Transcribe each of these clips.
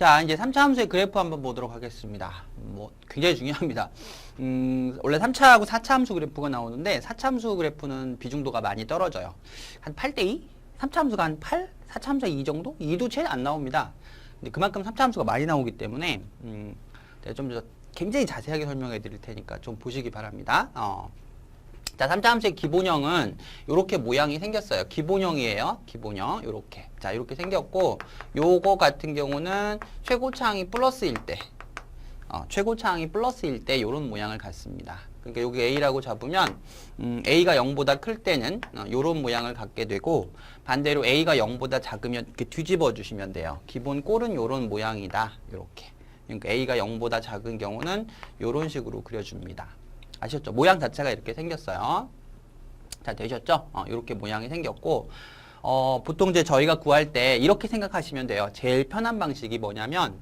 자, 이제 3차 함수의 그래프 한번 보도록 하겠습니다. 뭐 굉장히 중요합니다. 원래 3차하고 4차 함수 그래프가 나오는데 4차 함수 그래프는 비중도가 많이 떨어져요. 한 8대2? 3차 함수가 한 8? 4차 함수가 2 정도? 2도 채 안 나옵니다. 근데 그만큼 3차 함수가 많이 나오기 때문에 내가 좀 더 굉장히 자세하게 설명해 드릴 테니까 좀 보시기 바랍니다. 자, 3차 함수의 기본형은 이렇게 모양이 생겼어요. 기본형이에요. 기본형. 요렇게. 자, 이렇게 생겼고, 요거 같은 경우는 최고차항이 플러스일 때, 최고차항이 플러스일 때 요런 모양을 갖습니다. 그러니까 여기 A라고 잡으면, A가 0보다 클 때는 요런 모양을 갖게 되고, 반대로 A가 0보다 작으면 이렇게 뒤집어 주시면 돼요. 기본 꼴은 요런 모양이다. 요렇게. 그러니까 A가 0보다 작은 경우는 요런 식으로 그려줍니다. 아셨죠? 모양 자체가 이렇게 생겼어요. 자, 되셨죠? 이렇게 모양이 생겼고, 보통 이제 저희가 구할 때 이렇게 생각하시면 돼요. 제일 편한 방식이 뭐냐면,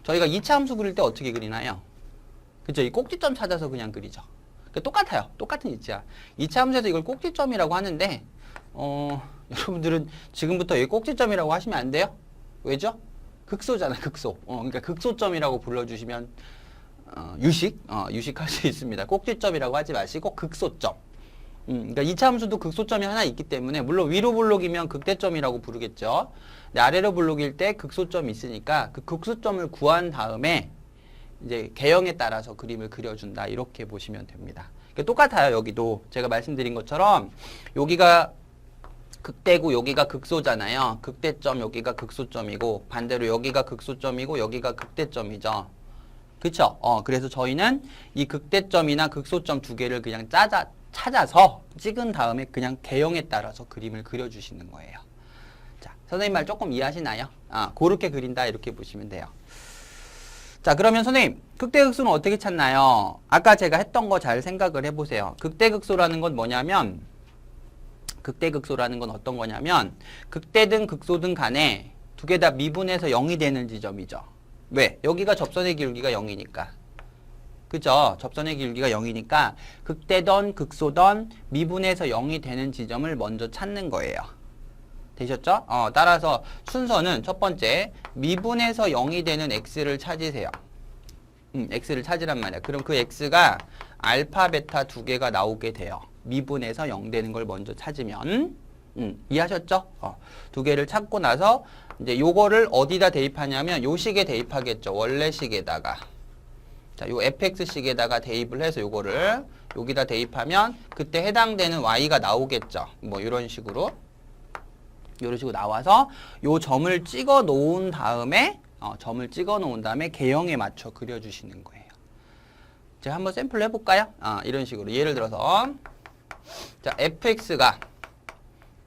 저희가 2차 함수 그릴 때 어떻게 그리나요? 그죠? 이 꼭지점 찾아서 그냥 그리죠. 똑같아요. 똑같은 이치야. 2차 함수에서 이걸 꼭지점이라고 하는데, 여러분들은 지금부터 이 꼭지점이라고 하시면 안 돼요? 왜죠? 극소잖아요, 극소. 그러니까 극소점이라고 불러주시면, 유식할 수 있습니다. 꼭지점이라고 하지 마시고 극소점. 그러니까 2차 함수도 극소점이 하나 있기 때문에 물론 위로 블록이면 극대점이라고 부르겠죠. 근데 아래로 블록일 때 극소점이 있으니까 그 극소점을 구한 다음에 이제 개형에 따라서 그림을 그려준다 이렇게 보시면 됩니다. 그러니까 똑같아요. 여기도 제가 말씀드린 것처럼 여기가 극대고 여기가 극소잖아요. 극대점 여기가 극소점이고 반대로 여기가 극소점이고 여기가 극대점이죠. 그쵸? 그래서 저희는 이 극대점이나 극소점 두 개를 그냥 찾아서 찍은 다음에 그냥 개형에 따라서 그림을 그려주시는 거예요. 자, 선생님 말 조금 이해하시나요? 그렇게 그린다 이렇게 보시면 돼요. 자, 그러면 선생님, 극대극소는 어떻게 찾나요? 아까 제가 했던 거 잘 생각을 해보세요. 극대극소라는 건 뭐냐면, 극대극소라는 건 어떤 거냐면, 극대든 극소든 간에 두 개 다 미분해서 0이 되는 지점이죠. 왜? 여기가 접선의 기울기가 0이니까. 그죠? 접선의 기울기가 0이니까 극대던 극소던 미분해서 0이 되는 지점을 먼저 찾는 거예요. 되셨죠? 따라서 순서는 첫 번째 미분해서 0이 되는 x를 찾으세요. x를 찾으란 말이야. 그럼 그 x가 알파, 베타 두 개가 나오게 돼요. 미분해서 0 되는 걸 먼저 찾으면 이해하셨죠? 두 개를 찾고 나서 이제 요거를 어디다 대입하냐면 요 식에 대입하겠죠. 원래 식에다가. 자, 요 fx 식에다가 대입을 해서 요거를 여기다 대입하면 그때 해당되는 y가 나오겠죠. 뭐 이런 식으로. 이런 식으로 나와서 요 점을 찍어 놓은 다음에 개형에 맞춰 그려 주시는 거예요. 제가 한번 샘플 해 볼까요? 이런 식으로 예를 들어서 자, fx가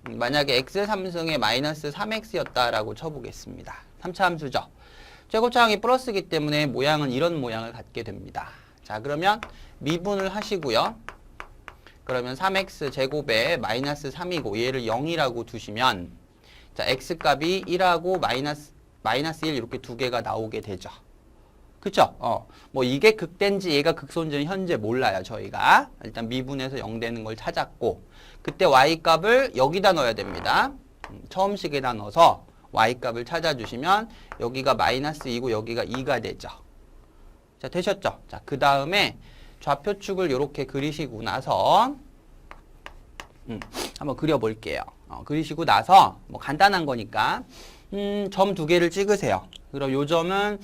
만약에 x 3승에 마이너스 3x였다라고 쳐보겠습니다. 3차 함수죠. 최고차항이 플러스이기 때문에 모양은 이런 모양을 갖게 됩니다. 자, 그러면 미분을 하시고요. 그러면 3x 제곱에 마이너스 3이고 얘를 0이라고 두시면 자, x값이 1하고 마이너스 1 이렇게 두 개가 나오게 되죠. 그쵸? 뭐 이게 극대인지 얘가 극소인지는 현재 몰라요, 저희가. 일단 미분해서 0 되는 걸 찾았고, 그때 y값을 여기다 넣어야 됩니다. 처음 식에다 넣어서 y값을 찾아주시면 여기가 마이너스 2고 여기가 2가 되죠. 자, 되셨죠? 자, 그 다음에 좌표축을 이렇게 그리시고 나서 한번 그려볼게요. 그리시고 나서 뭐 간단한 거니까 점 두 개를 찍으세요. 그럼 요 점은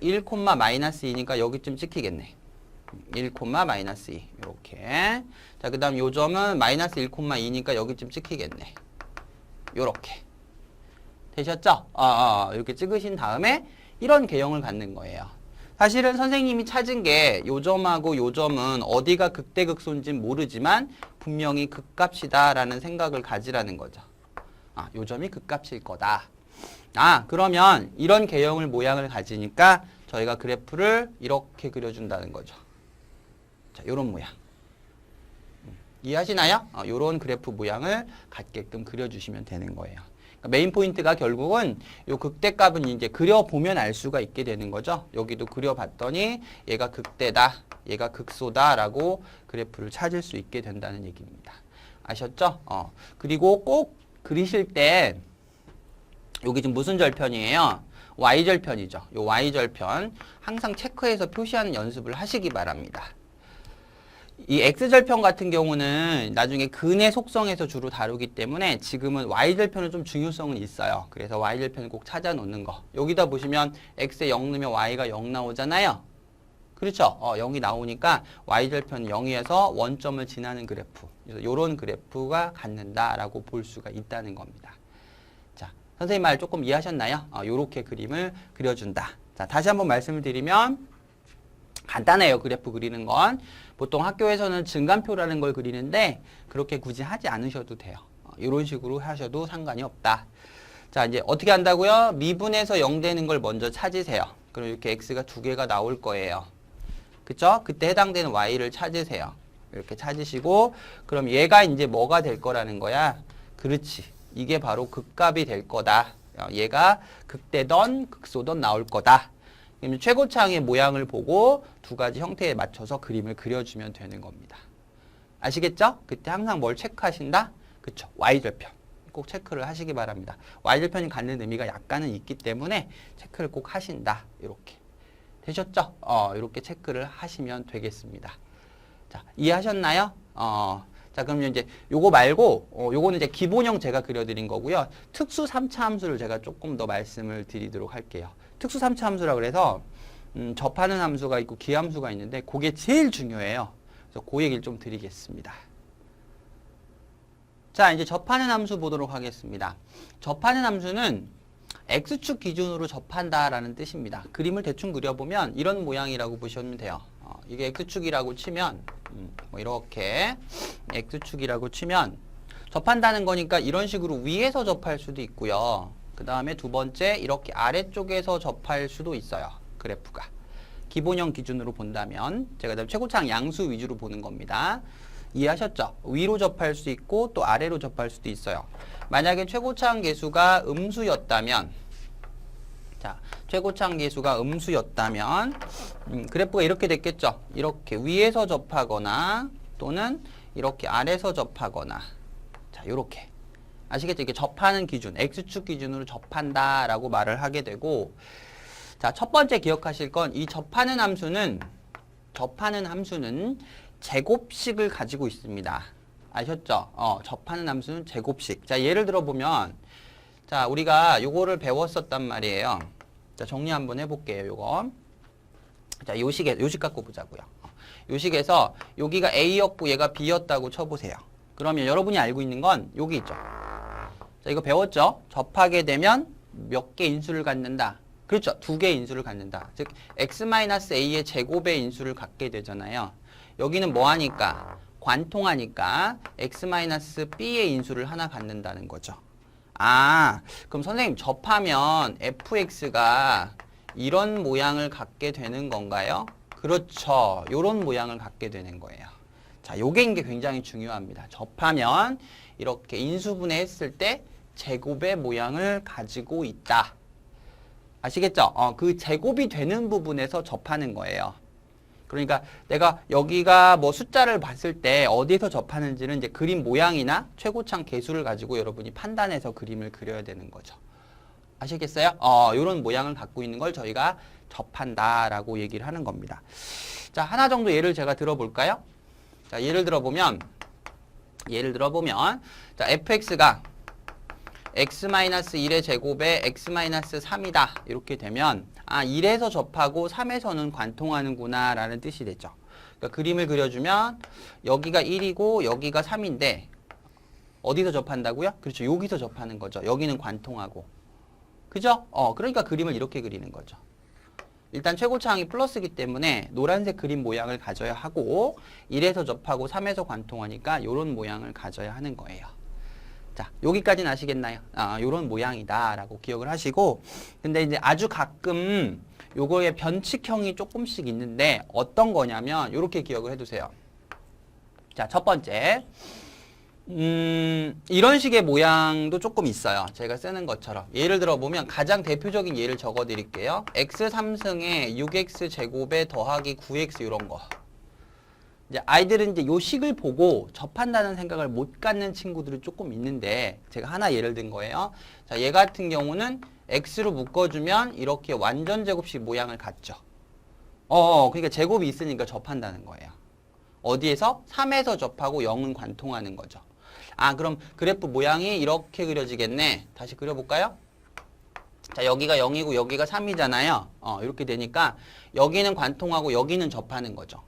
1, 마이너스 2니까 여기쯤 찍히겠네. 1, 마이너스 2 이렇게. 자, 그 다음 요 점은 마이너스 1, 2니까 여기쯤 찍히겠네. 요렇게. 되셨죠? 이렇게 찍으신 다음에 이런 개형을 갖는 거예요. 사실은 선생님이 찾은 게 요 점하고 요 점은 어디가 극대극소인지는 모르지만 분명히 극값이다 라는 생각을 가지라는 거죠. 요 점이 극값일 거다. 그러면 이런 개형을 모양을 가지니까 저희가 그래프를 이렇게 그려준다는 거죠. 자, 요런 모양. 이해하시나요? 요런 그래프 모양을 갖게끔 그려주시면 되는 거예요. 그러니까 메인 포인트가 결국은 요 극대값은 이제 그려보면 알 수가 있게 되는 거죠. 여기도 그려봤더니 얘가 극대다, 얘가 극소다 라고 그래프를 찾을 수 있게 된다는 얘기입니다. 아셨죠? 그리고 꼭 그리실 때 여기 지금 무슨 절편이에요? y절편이죠. 요 y절편 항상 체크해서 표시하는 연습을 하시기 바랍니다. 이 x절편 같은 경우는 나중에 근의 속성에서 주로 다루기 때문에 지금은 y절편은 좀 중요성은 있어요. 그래서 y절편을 꼭 찾아 놓는 거. 여기다 보시면 x에 0 넣으면 y가 0 나오잖아요. 그렇죠? 0이 나오니까 y절편 0에서 원점을 지나는 그래프. 그래서 이런 그래프가 갖는다라고 볼 수가 있다는 겁니다. 자, 선생님 말 조금 이해하셨나요? 요렇게 그림을 그려준다. 자, 다시 한번 말씀을 드리면 간단해요. 그래프 그리는 건. 보통 학교에서는 증간표라는 걸 그리는데 그렇게 굳이 하지 않으셔도 돼요. 이런 식으로 하셔도 상관이 없다. 자, 이제 어떻게 한다고요? 미분에서 0 되는 걸 먼저 찾으세요. 그럼 이렇게 x가 2개가 나올 거예요. 그쵸? 그때 해당되는 y를 찾으세요. 이렇게 찾으시고 그럼 얘가 이제 뭐가 될 거라는 거야? 그렇지. 이게 바로 극값이 될 거다. 얘가 극대던 극소던 나올 거다. 그러면 최고창의 모양을 보고 두 가지 형태에 맞춰서 그림을 그려주면 되는 겁니다. 아시겠죠? 그때 항상 뭘 체크하신다? 그쵸? y절편. 꼭 체크를 하시기 바랍니다. y절편이 갖는 의미가 약간은 있기 때문에 체크를 꼭 하신다. 이렇게. 되셨죠? 이렇게 체크를 하시면 되겠습니다. 자, 이해하셨나요? 자, 그럼 이제 요거 말고, 요거는 이제 기본형 제가 그려드린 거고요. 특수 3차 함수를 제가 조금 더 말씀을 드리도록 할게요. 특수 3차 함수라 그래서, 접하는 함수가 있고 기함수가 있는데, 그게 제일 중요해요. 그래서 그 얘기를 좀 드리겠습니다. 자, 이제 접하는 함수 보도록 하겠습니다. 접하는 함수는 x축 기준으로 접한다라는 뜻입니다. 그림을 대충 그려보면 이런 모양이라고 보시면 돼요. 이게 x축이라고 치면 뭐 이렇게 x축이라고 치면 접한다는 거니까 이런 식으로 위에서 접할 수도 있고요. 그 다음에 두 번째 이렇게 아래쪽에서 접할 수도 있어요. 그래프가. 기본형 기준으로 본다면 제가 최고창 양수 위주로 보는 겁니다. 이해하셨죠? 위로 접할 수 있고 또 아래로 접할 수도 있어요. 만약에 최고창 계수가 음수였다면 자, 최고창 계수가 음수였다면 그래프가 이렇게 됐겠죠? 이렇게 위에서 접하거나 또는 이렇게 아래서 접하거나 자, 요렇게 아시겠죠? 이게 접하는 기준, x축 기준으로 접한다라고 말을 하게 되고 자, 첫 번째 기억하실 건 이 접하는 함수는 제곱식을 가지고 있습니다. 아셨죠? 접하는 함수는 제곱식. 자, 예를 들어 보면, 자, 우리가 요거를 배웠었단 말이에요. 자, 정리 한번 해볼게요, 요거. 자, 요식 갖고 보자고요. 요식에서 여기가 A였고 얘가 B였다고 쳐보세요. 그러면 여러분이 알고 있는 건 여기 있죠. 자, 이거 배웠죠? 접하게 되면 몇 개 인수를 갖는다. 그렇죠. 2개의 인수를 갖는다. 즉, x-a의 제곱의 인수를 갖게 되잖아요. 여기는 뭐 하니까? 관통하니까 x-b의 인수를 하나 갖는다는 거죠. 아, 그럼 선생님 접하면 fx가 이런 모양을 갖게 되는 건가요? 그렇죠. 이런 모양을 갖게 되는 거예요. 자, 요게 이게 굉장히 중요합니다. 접하면 이렇게 인수분해 했을 때 제곱의 모양을 가지고 있다. 아시겠죠? 그 제곱이 되는 부분에서 접하는 거예요. 그러니까 내가 여기가 뭐 숫자를 봤을 때 어디에서 접하는지는 이제 그림 모양이나 최고창 계수를 가지고 여러분이 판단해서 그림을 그려야 되는 거죠. 아시겠어요? 이런 모양을 갖고 있는 걸 저희가 접한다라고 얘기를 하는 겁니다. 자, 하나 정도 예를 제가 들어볼까요? 자, 예를 들어보면 자, fx가 x-1의 제곱에 x-3이다. 이렇게 되면 1에서 접하고 3에서는 관통하는구나 라는 뜻이 되죠. 그러니까 그림을 그려주면 여기가 1이고 여기가 3인데 어디서 접한다고요? 그렇죠. 여기서 접하는 거죠. 여기는 관통하고. 그죠? 그러니까 그림을 이렇게 그리는 거죠. 일단 최고차항이 플러스이기 때문에 노란색 그림 모양을 가져야 하고 1에서 접하고 3에서 관통하니까 이런 모양을 가져야 하는 거예요. 자, 여기까지는 아시겠나요? 요런 모양이다 라고 기억을 하시고 근데 이제 아주 가끔 요거의 변칙형이 조금씩 있는데 어떤 거냐면 요렇게 기억을 해두세요. 자, 첫 번째 이런 식의 모양도 조금 있어요. 제가 쓰는 것처럼. 예를 들어 보면 가장 대표적인 예를 적어 드릴게요. x 3승에 6x 제곱에 더하기 9x 이런 거. 이제 아이들은 이제 요 식을 보고 접한다는 생각을 못 갖는 친구들이 조금 있는데 제가 하나 예를 든 거예요. 자, 얘 같은 경우는 x로 묶어주면 이렇게 완전 제곱식 모양을 갖죠. 그러니까 제곱이 있으니까 접한다는 거예요. 어디에서? 3에서 접하고 0은 관통하는 거죠. 아, 그럼 그래프 모양이 이렇게 그려지겠네. 다시 그려볼까요? 자, 여기가 0이고 여기가 3이잖아요. 이렇게 되니까 여기는 관통하고 여기는 접하는 거죠.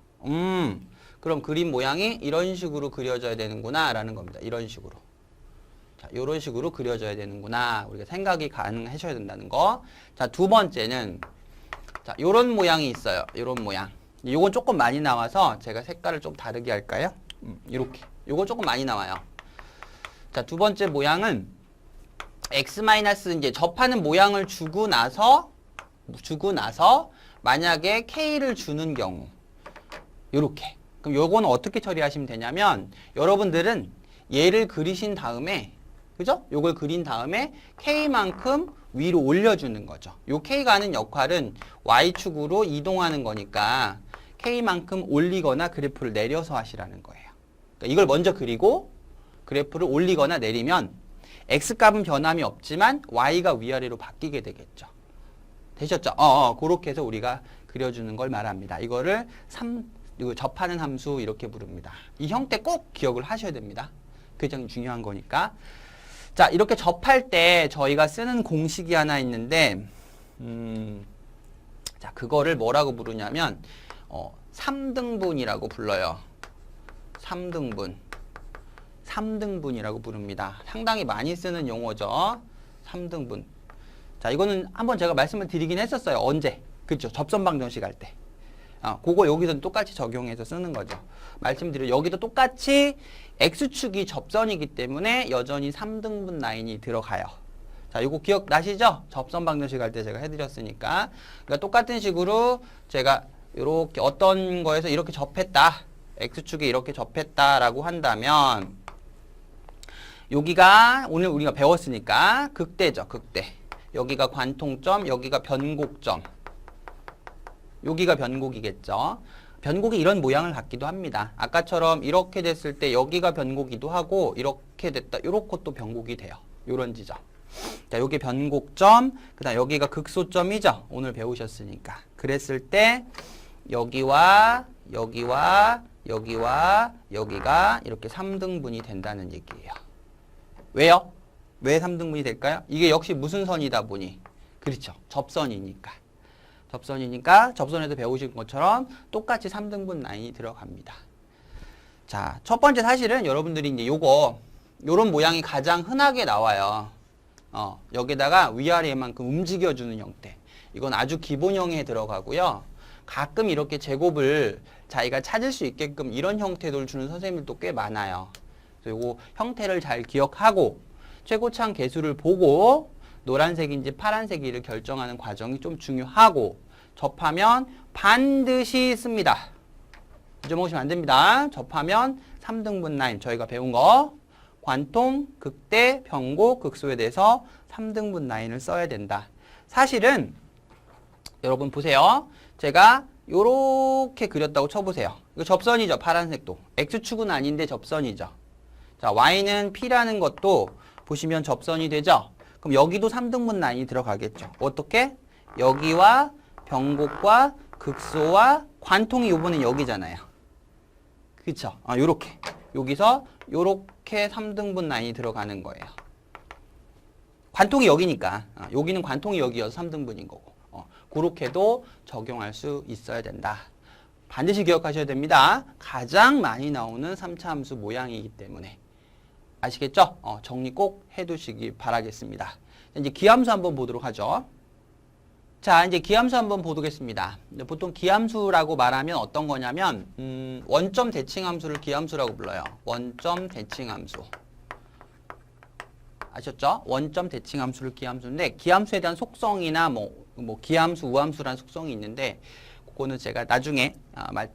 그럼 그림 모양이 이런 식으로 그려져야 되는구나 라는 겁니다. 이런 식으로. 자, 이런 식으로 그려져야 되는구나. 우리가 생각이 가능하셔야 된다는 거. 자, 두 번째는 자, 요런 모양이 있어요. 요런 모양. 요건 조금 많이 나와서 제가 색깔을 좀 다르게 할까요? 이렇게. 요거 조금 많이 나와요. 자, 두 번째 모양은 x- 이제 접하는 모양을 주고 나서 만약에 k를 주는 경우 요렇게. 그럼 요거는 어떻게 처리하시면 되냐면 여러분들은 얘를 그리신 다음에 그죠? 요걸 그린 다음에 k만큼 위로 올려주는 거죠. 요 k가 하는 역할은 y축으로 이동하는 거니까 k만큼 올리거나 그래프를 내려서 하시라는 거예요. 그러니까 이걸 먼저 그리고 그래프를 올리거나 내리면 x값은 변함이 없지만 y가 위아래로 바뀌게 되겠죠. 되셨죠? 그렇게 해서 우리가 그려주는 걸 말합니다. 이거를 이거 접하는 함수 이렇게 부릅니다. 이 형태 꼭 기억을 하셔야 됩니다. 굉장히 중요한 거니까. 자, 이렇게 접할 때 저희가 쓰는 공식이 하나 있는데 자, 그거를 뭐라고 부르냐면 3등분이라고 불러요. 3등분이라고 부릅니다. 상당히 많이 쓰는 용어죠. 3등분. 자, 이거는 한번 제가 말씀을 드리긴 했었어요. 언제? 그렇죠. 접선 방정식 할 때. 그거 여기서는 똑같이 적용해서 쓰는 거죠. 말씀드려 여기도 똑같이 x축이 접선이기 때문에 여전히 3등분 라인이 들어가요. 자, 이거 기억나시죠? 접선 방정식 할 때 제가 해드렸으니까. 그러니까 똑같은 식으로 제가 이렇게 어떤 거에서 이렇게 접했다. x축이 이렇게 접했다라고 한다면 여기가 오늘 우리가 배웠으니까 극대죠. 극대. 여기가 관통점, 여기가 변곡점. 여기가 변곡이겠죠. 변곡이 이런 모양을 갖기도 합니다. 아까처럼 이렇게 됐을 때 여기가 변곡이기도 하고 이렇게 됐다. 요렇게 또 변곡이 돼요. 요런 지점. 자, 여기 변곡점, 그다음 여기가 극소점이죠. 오늘 배우셨으니까. 그랬을 때 여기와 여기가 이렇게 3등분이 된다는 얘기예요. 왜요? 왜 3등분이 될까요? 이게 역시 무슨 선이다 보니. 그렇죠. 접선이니까. 접선에도 배우신 것처럼 똑같이 3등분 라인이 들어갑니다. 자, 첫 번째 사실은 여러분들이 이제 요런 모양이 가장 흔하게 나와요. 여기다가 위아래만큼 움직여주는 형태. 이건 아주 기본형에 들어가고요. 가끔 이렇게 제곱을 자기가 찾을 수 있게끔 이런 형태를 주는 선생님들도 꽤 많아요. 그래서 요거 형태를 잘 기억하고 최고차항 계수를 보고 노란색인지 파란색인지를 결정하는 과정이 좀 중요하고 접하면 반드시 씁니다. 잊어먹으시면 안 됩니다. 접하면 3등분 라인 저희가 배운 거 관통, 극대, 변곡, 극소에 대해서 3등분 라인을 써야 된다. 사실은 여러분 보세요. 제가 요렇게 그렸다고 쳐보세요. 이거 접선이죠. 파란색도. x축은 아닌데 접선이죠. 자, y는 p라는 것도 보시면 접선이 되죠. 그럼 여기도 3등분 라인이 들어가겠죠. 어떻게? 여기와 변곡과 극소와 관통이 요번엔 여기잖아요. 그쵸? 요렇게. 여기서 요렇게 3등분 라인이 들어가는 거예요. 관통이 여기니까. 여기는 관통이 여기여서 3등분인 거고. 그렇게도 적용할 수 있어야 된다. 반드시 기억하셔야 됩니다. 가장 많이 나오는 3차 함수 모양이기 때문에. 아시겠죠? 정리 꼭 해두시기 바라겠습니다. 이제 기함수 한번 보도록 하죠. 자, 이제 기함수 한번 보겠습니다. 보통 기함수라고 말하면 어떤 거냐면 원점 대칭함수를 기함수라고 불러요. 원점 대칭함수. 아셨죠? 원점 대칭함수를 기함수인데 기함수에 대한 속성이나 뭐 기함수, 우함수라는 속성이 있는데 그거는 제가 나중에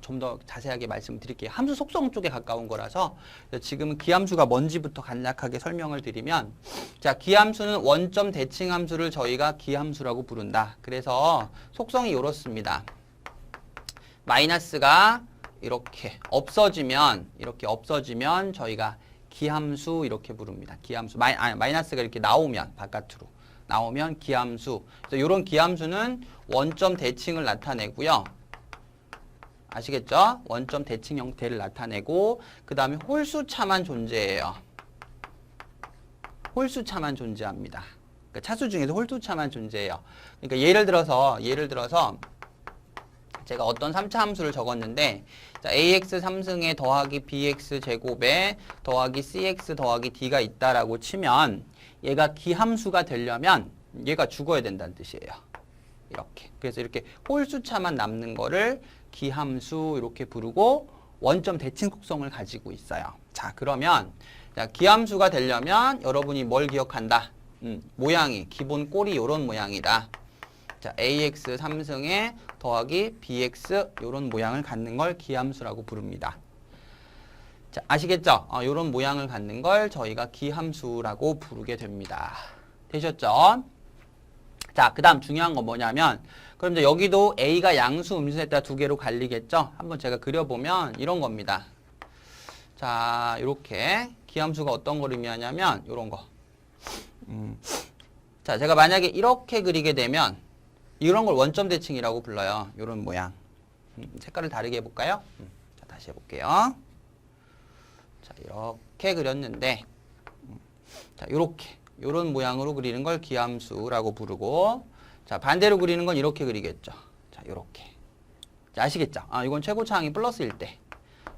좀 더 자세하게 말씀드릴게요. 함수 속성 쪽에 가까운 거라서 지금은 기함수가 뭔지부터 간략하게 설명을 드리면 자, 기함수는 원점 대칭함수를 저희가 기함수라고 부른다. 그래서 속성이 이렇습니다. 마이너스가 이렇게 없어지면 저희가 기함수 이렇게 부릅니다. 기함수. 마이너스가 이렇게 나오면 바깥으로 나오면 기함수. 그래서 이런 기함수는 원점 대칭을 나타내고요. 아시겠죠? 원점 대칭 형태를 나타내고 그 다음에 홀수차만 존재해요. 홀수차만 존재합니다. 그러니까 차수 중에서 홀수차만 존재해요. 그러니까 예를 들어서 제가 어떤 3차 함수를 적었는데 자, ax 3승에 더하기 bx 제곱에 더하기 cx 더하기 d가 있다라고 치면 얘가 기함수가 되려면 얘가 죽어야 된다는 뜻이에요. 이렇게. 그래서 이렇게 홀수차만 남는 거를 기함수 이렇게 부르고 원점 대칭 속성을 가지고 있어요. 자, 그러면 자, 기함수가 되려면 여러분이 뭘 기억한다? 모양이 기본 꼴이 이런 모양이다. 자, ax 3승에 더하기 bx 이런 모양을 갖는 걸 기함수라고 부릅니다. 자, 아시겠죠? 이런 모양을 갖는 걸 저희가 기함수라고 부르게 됩니다. 되셨죠? 자, 그 다음 중요한 건 뭐냐면 그럼 이제 여기도 a가 양수 음수에다 두 개로 갈리겠죠? 한번 제가 그려보면 이런 겁니다. 자, 이렇게 기함수가 어떤 걸 의미하냐면 이런 거. 자, 제가 만약에 이렇게 그리게 되면 이런 걸 원점 대칭이라고 불러요. 이런 모양. 색깔을 다르게 해볼까요? 자, 다시 해볼게요. 자, 이렇게 그렸는데 자, 요런 모양으로 그리는 걸 기함수라고 부르고 자, 반대로 그리는 건 이렇게 그리겠죠. 자, 요렇게. 자, 아시겠죠? 이건 최고차항이 플러스일 때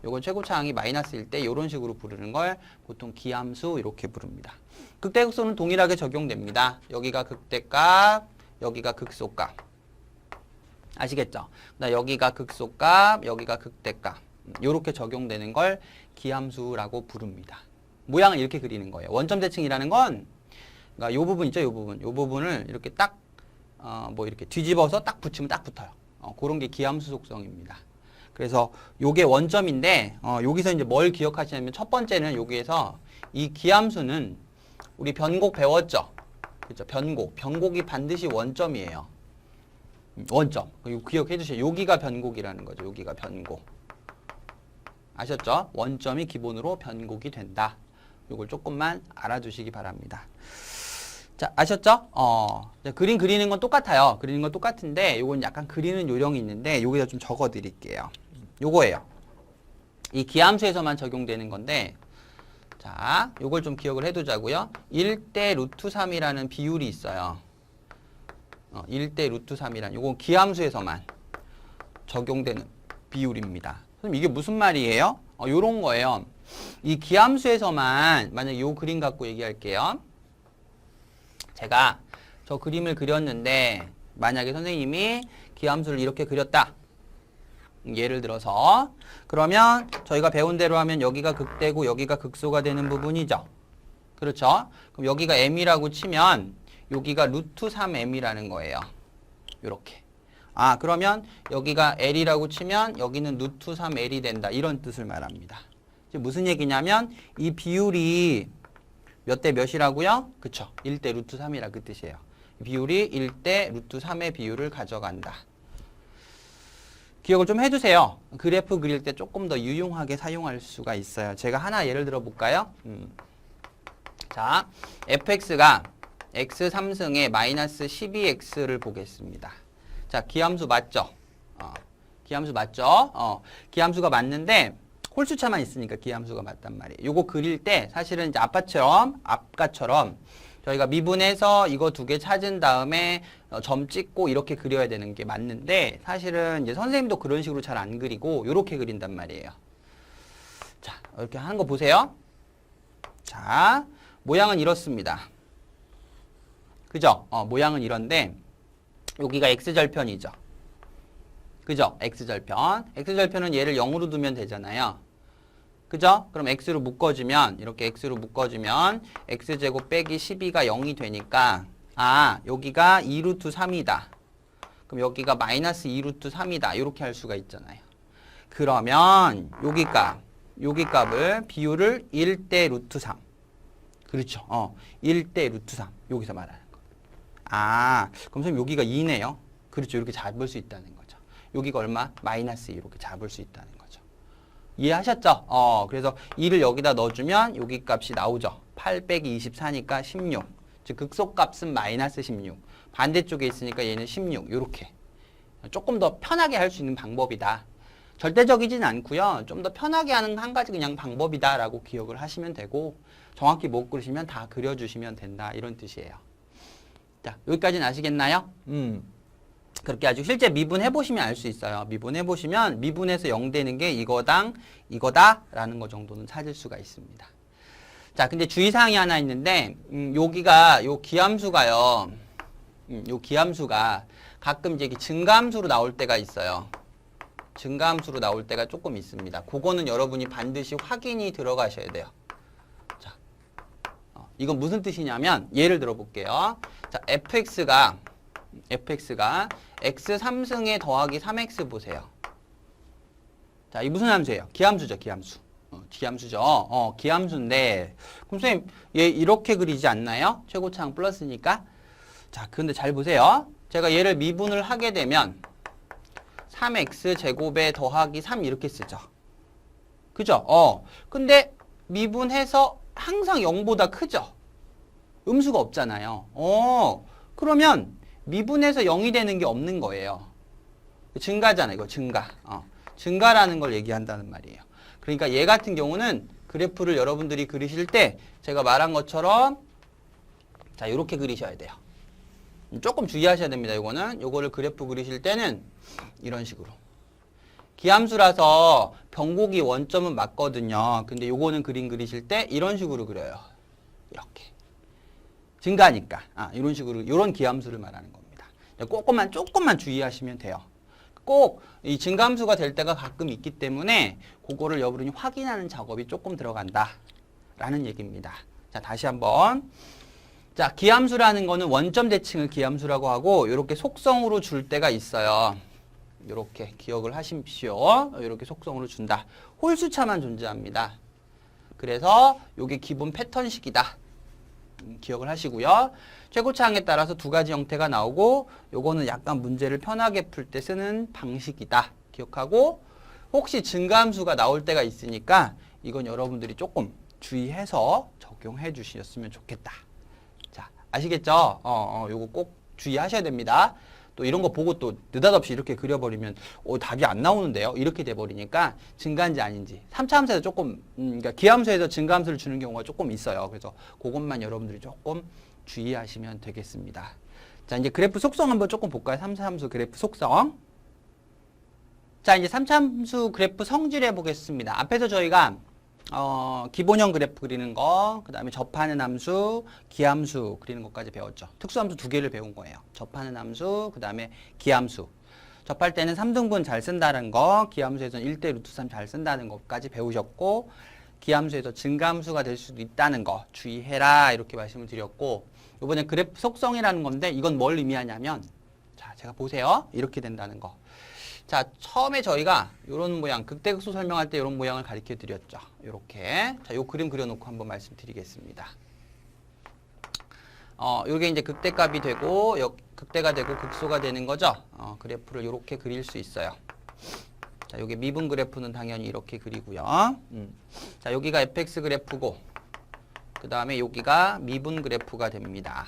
요건 최고차항이 마이너스일 때 이런 식으로 부르는 걸 보통 기함수 이렇게 부릅니다. 극대극소는 동일하게 적용됩니다. 여기가 극대값, 여기가 극소값. 아시겠죠? 여기가 극소값, 여기가 극대값. 이렇게 적용되는 걸 기함수라고 부릅니다. 모양을 이렇게 그리는 거예요. 원점 대칭이라는 건 그러니까 요 부분 있죠? 요 부분을 이렇게 딱 이렇게 뒤집어서 딱 붙이면 딱 붙어요. 그런 게 기함수 속성입니다. 그래서 요게 원점인데 여기서 이제 뭘 기억하시냐면 첫 번째는 여기에서 이 기함수는 우리 변곡 배웠죠? 그렇죠? 변곡이 반드시 원점이에요. 원점. 이거 기억해 주세요. 여기가 변곡이라는 거죠. 여기가 변곡. 아셨죠? 원점이 기본으로 변곡이 된다. 요걸 조금만 알아두시기 바랍니다. 자, 아셨죠? 그림 그리는 건 똑같아요. 그리는 건 똑같은데 요건 약간 그리는 요령이 있는데 여기다 좀 적어 드릴게요. 요거예요. 이 기함수에서만 적용되는 건데 자, 요걸 좀 기억을 해두자고요. 1대 루트 3이라는 비율이 있어요. 1대 루트 3이라는 요건 기함수에서만 적용되는 비율입니다. 선생님 이게 무슨 말이에요? 요런 거예요. 이 기함수에서만 만약에 요 그림 갖고 얘기할게요. 제가 저 그림을 그렸는데 만약에 선생님이 기함수를 이렇게 그렸다. 예를 들어서 그러면 저희가 배운 대로 하면 여기가 극대고 여기가 극소가 되는 부분이죠. 그렇죠? 그럼 여기가 m이라고 치면 여기가 루트 3m이라는 거예요. 요렇게. 그러면 여기가 l이라고 치면 여기는 루트 3l이 된다. 이런 뜻을 말합니다. 이제 무슨 얘기냐면 이 비율이 몇 대 몇이라고요? 그쵸? 1대 루트 3이라 그 뜻이에요. 비율이 1대 루트 3의 비율을 가져간다. 기억을 좀 해주세요. 그래프 그릴 때 조금 더 유용하게 사용할 수가 있어요. 제가 하나 예를 들어 볼까요? 자, fx가 x 3승에 마이너스 12x를 보겠습니다. 자, 기함수 맞죠? 기함수 맞죠? 기함수가 맞는데 홀수차만 있으니까 기함수가 맞단 말이에요. 요거 그릴 때 사실은 이제 아까처럼 저희가 미분해서 이거 두 개 찾은 다음에 점 찍고 이렇게 그려야 되는 게 맞는데 사실은 이제 선생님도 그런 식으로 잘 안 그리고 이렇게 그린단 말이에요. 자, 이렇게 하는 거 보세요. 자, 모양은 이렇습니다. 그죠? 모양은 이런데 여기가 x절편이죠. 그죠? x절편. x절편은 얘를 0으로 두면 되잖아요. 그죠? 그럼 x로 묶어주면 이렇게 x로 묶어주면 x제곱 빼기 12가 0이 되니까 여기가 2루트 3이다. 그럼 여기가 마이너스 2루트 3이다. 이렇게 할 수가 있잖아요. 그러면 여기 값을 비율을 1대 루트 3. 그렇죠. 1대 루트 3. 여기서 말하는 거. 그럼 선생님 여기가 2네요. 그렇죠. 이렇게 잡을 수 있다는 거죠. 여기가 얼마? 마이너스 2 이렇게 잡을 수 있다는 거죠. 이해하셨죠? 그래서 2를 여기다 넣어주면 여기 값이 나오죠. 8 빼기 24니까 16. 즉 극소값은 마이너스 16. 반대쪽에 있으니까 얘는 16. 요렇게. 조금 더 편하게 할 수 있는 방법이다. 절대적이진 않고요. 좀 더 편하게 하는 한 가지 그냥 방법이다라고 기억을 하시면 되고 정확히 못 그리시면 다 그려주시면 된다. 이런 뜻이에요. 자, 여기까지는 아시겠나요? 그렇게 아주 실제 미분해보시면 알 수 있어요. 미분해보시면 미분해서 0 되는 게 이거다라는 거 정도는 찾을 수가 있습니다. 자, 근데 주의사항이 하나 있는데 여기가 요 기함수가요. 요 기함수가 가끔 이제 증가함수로 나올 때가 있어요. 증가함수로 나올 때가 조금 있습니다. 그거는 여러분이 반드시 확인이 들어가셔야 돼요. 자, 이건 무슨 뜻이냐면 예를 들어 볼게요. 자, fx가 x 3승에 더하기 3x 보세요. 자, 이 무슨 함수예요? 기함수죠, 기함수. 기함수죠. 기함수인데 그럼 선생님 얘 이렇게 그리지 않나요? 최고차항 플러스니까. 자, 근데 잘 보세요. 제가 얘를 미분을 하게 되면 3x 제곱에 더하기 3 이렇게 쓰죠. 그죠? 근데 미분해서 항상 0보다 크죠? 음수가 없잖아요. 그러면 미분해서 0이 되는 게 없는 거예요. 증가잖아요. 이거 증가. 증가라는 걸 얘기한다는 말이에요. 그러니까 얘 같은 경우는 그래프를 여러분들이 그리실 때 제가 말한 것처럼 자, 이렇게 그리셔야 돼요. 조금 주의하셔야 됩니다. 요거를 그래프 그리실 때는 이런 식으로. 기함수라서 변곡이 원점은 맞거든요. 근데 요거는 그림 그리실 때 이런 식으로 그려요. 이렇게. 증가니까. 이런 식으로, 이런 기함수를 말하는 겁니다. 조금만 주의하시면 돼요. 꼭 이 증가함수가 될 때가 가끔 있기 때문에 그거를 여러분이 확인하는 작업이 조금 들어간다. 라는 얘기입니다. 자, 다시 한번. 자, 기함수라는 거는 원점 대칭을 기함수라고 하고 이렇게 속성으로 줄 때가 있어요. 이렇게 기억을 하십시오. 이렇게 속성으로 준다. 홀수차만 존재합니다. 그래서 이게 기본 패턴식이다. 기억을 하시고요. 최고차항에 따라서 두 가지 형태가 나오고 요거는 약간 문제를 편하게 풀 때 쓰는 방식이다. 기억하고 혹시 증가함수가 나올 때가 있으니까 이건 여러분들이 조금 주의해서 적용해 주셨으면 좋겠다. 자, 아시겠죠? 요거 꼭 주의하셔야 됩니다. 또 이런 거 보고 또 느닷없이 이렇게 그려버리면 답이 안 나오는데요. 이렇게 돼버리니까 증가인지 아닌지. 3차 함수에서 조금 그러니까 기함수에서 증가함수를 주는 경우가 조금 있어요. 그래서 그것만 여러분들이 조금 주의하시면 되겠습니다. 자, 이제 그래프 속성 한번 조금 볼까요? 3차 함수 그래프 속성. 자, 이제 3차 함수 그래프 성질해 보겠습니다. 앞에서 저희가 기본형 그래프 그리는 거, 그 다음에 접하는 함수, 기함수 그리는 것까지 배웠죠. 특수함수 두 개를 배운 거예요. 접하는 함수, 그 다음에 기함수. 접할 때는 3등분 잘 쓴다는 거, 기함수에서는 1대 루트 3 잘 쓴다는 것까지 배우셨고, 기함수에서 증가함수가 될 수도 있다는 거 주의해라 이렇게 말씀을 드렸고, 이번에 그래프 속성이라는 건데 이건 뭘 의미하냐면, 자, 제가 보세요. 이렇게 된다는 거. 자, 처음에 저희가 이런 모양, 극대극소 설명할 때 이런 모양을 가르쳐 드렸죠. 이렇게. 자, 요 그림 그려놓고 한번 말씀드리겠습니다. 요게 이제 극대값이 되고, 극대가 되고 극소가 되는 거죠. 그래프를 이렇게 그릴 수 있어요. 자, 요게 미분 그래프는 당연히 이렇게 그리고요. 자, 여기가 fx 그래프고, 그 다음에 여기가 미분 그래프가 됩니다.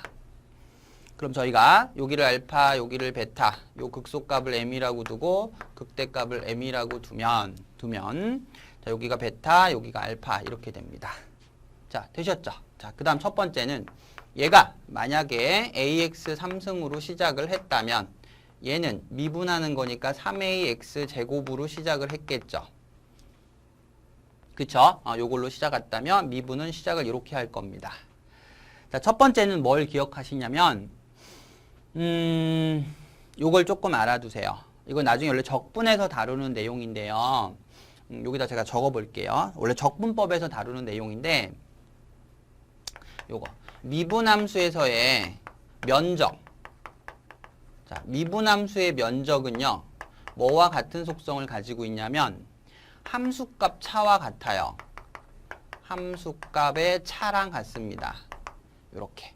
그럼 저희가 여기를 알파, 여기를 베타, 요 극소값을 m이라고 두고 극대값을 m이라고 두면 자, 여기가 베타, 여기가 알파 이렇게 됩니다. 자, 되셨죠? 자, 그 다음 첫 번째는 얘가 만약에 ax 3승으로 시작을 했다면 얘는 미분하는 거니까 3ax 제곱으로 시작을 했겠죠. 그쵸? 요걸로 시작했다면 미분은 시작을 이렇게 할 겁니다. 자, 첫 번째는 뭘 기억하시냐면 요걸 조금 알아두세요. 이건 나중에 원래 적분에서 다루는 내용인데요. 여기다 제가 적어 볼게요. 원래 적분법에서 다루는 내용인데 요거 미분함수에서의 면적. 자, 미분함수의 면적은요. 뭐와 같은 속성을 가지고 있냐면 함수값 차와 같아요. 함수값의 차랑 같습니다. 요렇게.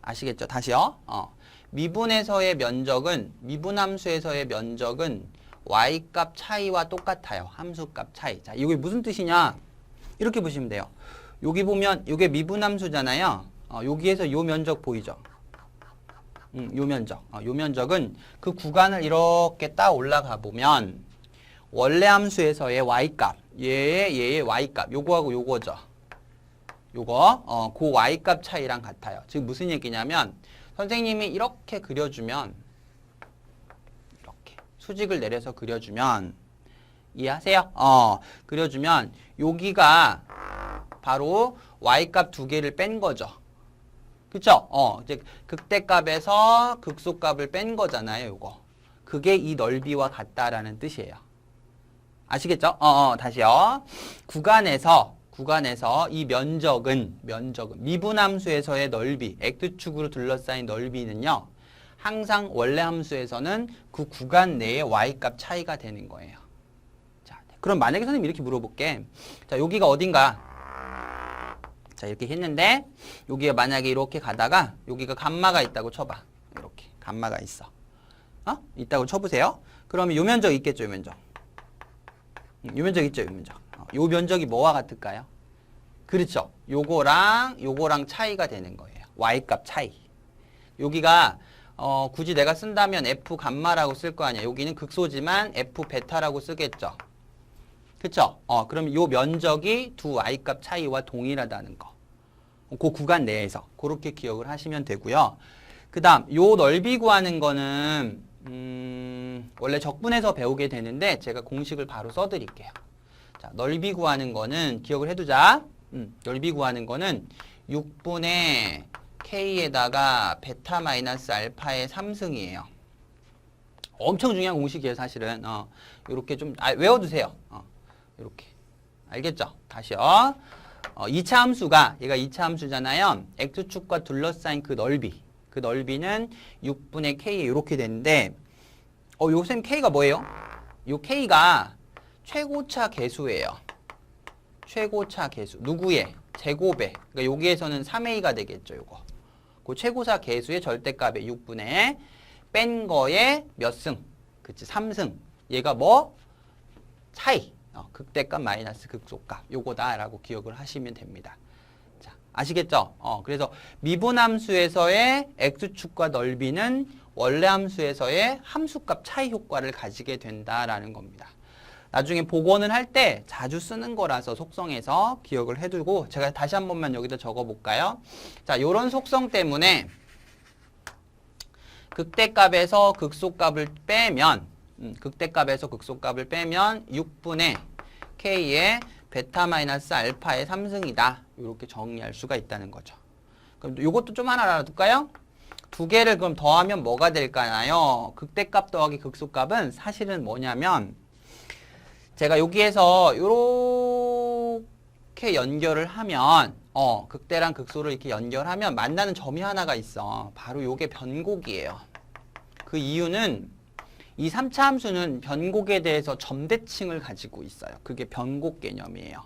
아시겠죠? 다시요. 미분에서의 면적은, 미분함수에서의 면적은 y값 차이와 똑같아요. 함수값 차이. 자, 이게 무슨 뜻이냐? 이렇게 보시면 돼요. 여기 보면 이게 미분함수잖아요. 여기에서 요 면적 보이죠? 요 면적. 요 면적은 그 구간을 이렇게 딱 올라가 보면 원래 함수에서의 y값, 얘의 y값, 요거하고 요거죠. 요거, 그 y값 차이랑 같아요. 즉 무슨 얘기냐면 선생님이 이렇게 그려주면 이렇게 수직을 내려서 그려주면 이해하세요? 그려주면 여기가 바로 y값 두 개를 뺀 거죠. 그쵸? 이제 극대값에서 극소값을 뺀 거잖아요, 요거. 그게 이 넓이와 같다라는 뜻이에요. 아시겠죠? 다시요. 구간에서 이 면적은 미분함수에서의 넓이, X축으로 둘러싸인 넓이는요. 항상 원래 함수에서는 그 구간 내의 y값 차이가 되는 거예요. 자, 그럼 만약에 선생님이 이렇게 물어볼게. 자, 여기가 어딘가? 자, 이렇게 했는데 여기에 만약에 이렇게 가다가 여기가 감마가 있다고 쳐봐. 이렇게 감마가 있어. 있다고 쳐보세요. 그러면 요 면적 있겠죠, 요 면적. 요 면적 있죠, 요 면적. 요 면적이 뭐와 같을까요? 그렇죠. 요거랑 차이가 되는 거예요. y값 차이. 여기가 굳이 내가 쓴다면 f 감마라고 쓸 거 아니야. 여기는 극소지만 f 베타라고 쓰겠죠. 그쵸? 그럼 요 면적이 두 y값 차이와 동일하다는 거. 그 구간 내에서 그렇게 기억을 하시면 되고요. 그 다음 요 넓이 구하는 거는 원래 적분에서 배우게 되는데 제가 공식을 바로 써드릴게요. 자, 넓이 구하는 거는 기억을 해두자. 넓이 구하는 거는 6분의 k에다가 베타 마이너스 알파의 3승이에요. 엄청 중요한 공식이에요, 사실은. 요렇게 좀 외워두세요. 이렇게. 알겠죠? 다시요. 2차 함수가, 얘가 2차 함수잖아요. X축과 둘러싸인 그 넓이. 그 넓이는 6분의 K 이렇게 되는데, 요쌤 K가 뭐예요? 요 K가 최고차 계수예요. 최고차 계수. 누구의? 제곱의. 그러니까 여기에서는 3A가 되겠죠, 요거. 그 최고차 계수의 절대값의 6분의 뺀 거에 몇 승? 그치, 3승. 얘가 뭐? 차이. 극대값 마이너스 극소값 요거다라고 기억을 하시면 됩니다. 자, 아시겠죠? 그래서 미분함수에서의 x축과 넓이는 원래 함수에서의 함수값 차이 효과를 가지게 된다라는 겁니다. 나중에 복원을 할 때 자주 쓰는 거라서 속성에서 기억을 해두고 제가 다시 한 번만 여기다 적어볼까요? 자, 요런 속성 때문에 극대값에서 극소값을 빼면 극대값에서 극소값을 빼면 6분의 k의 베타 마이너스 알파의 3승이다. 이렇게 정리할 수가 있다는 거죠. 그럼 이것도 좀 하나 알아둘까요? 두 개를 그럼 더하면 뭐가 될까요? 극대값 더하기 극소값은 사실은 뭐냐면 제가 여기에서 이렇게 연결을 하면 극대랑 극소를 이렇게 연결하면 만나는 점이 하나가 있어. 바로 요게 변곡이에요. 그 이유는 이 3차 함수는 변곡에 대해서 점대칭을 가지고 있어요. 그게 변곡 개념이에요.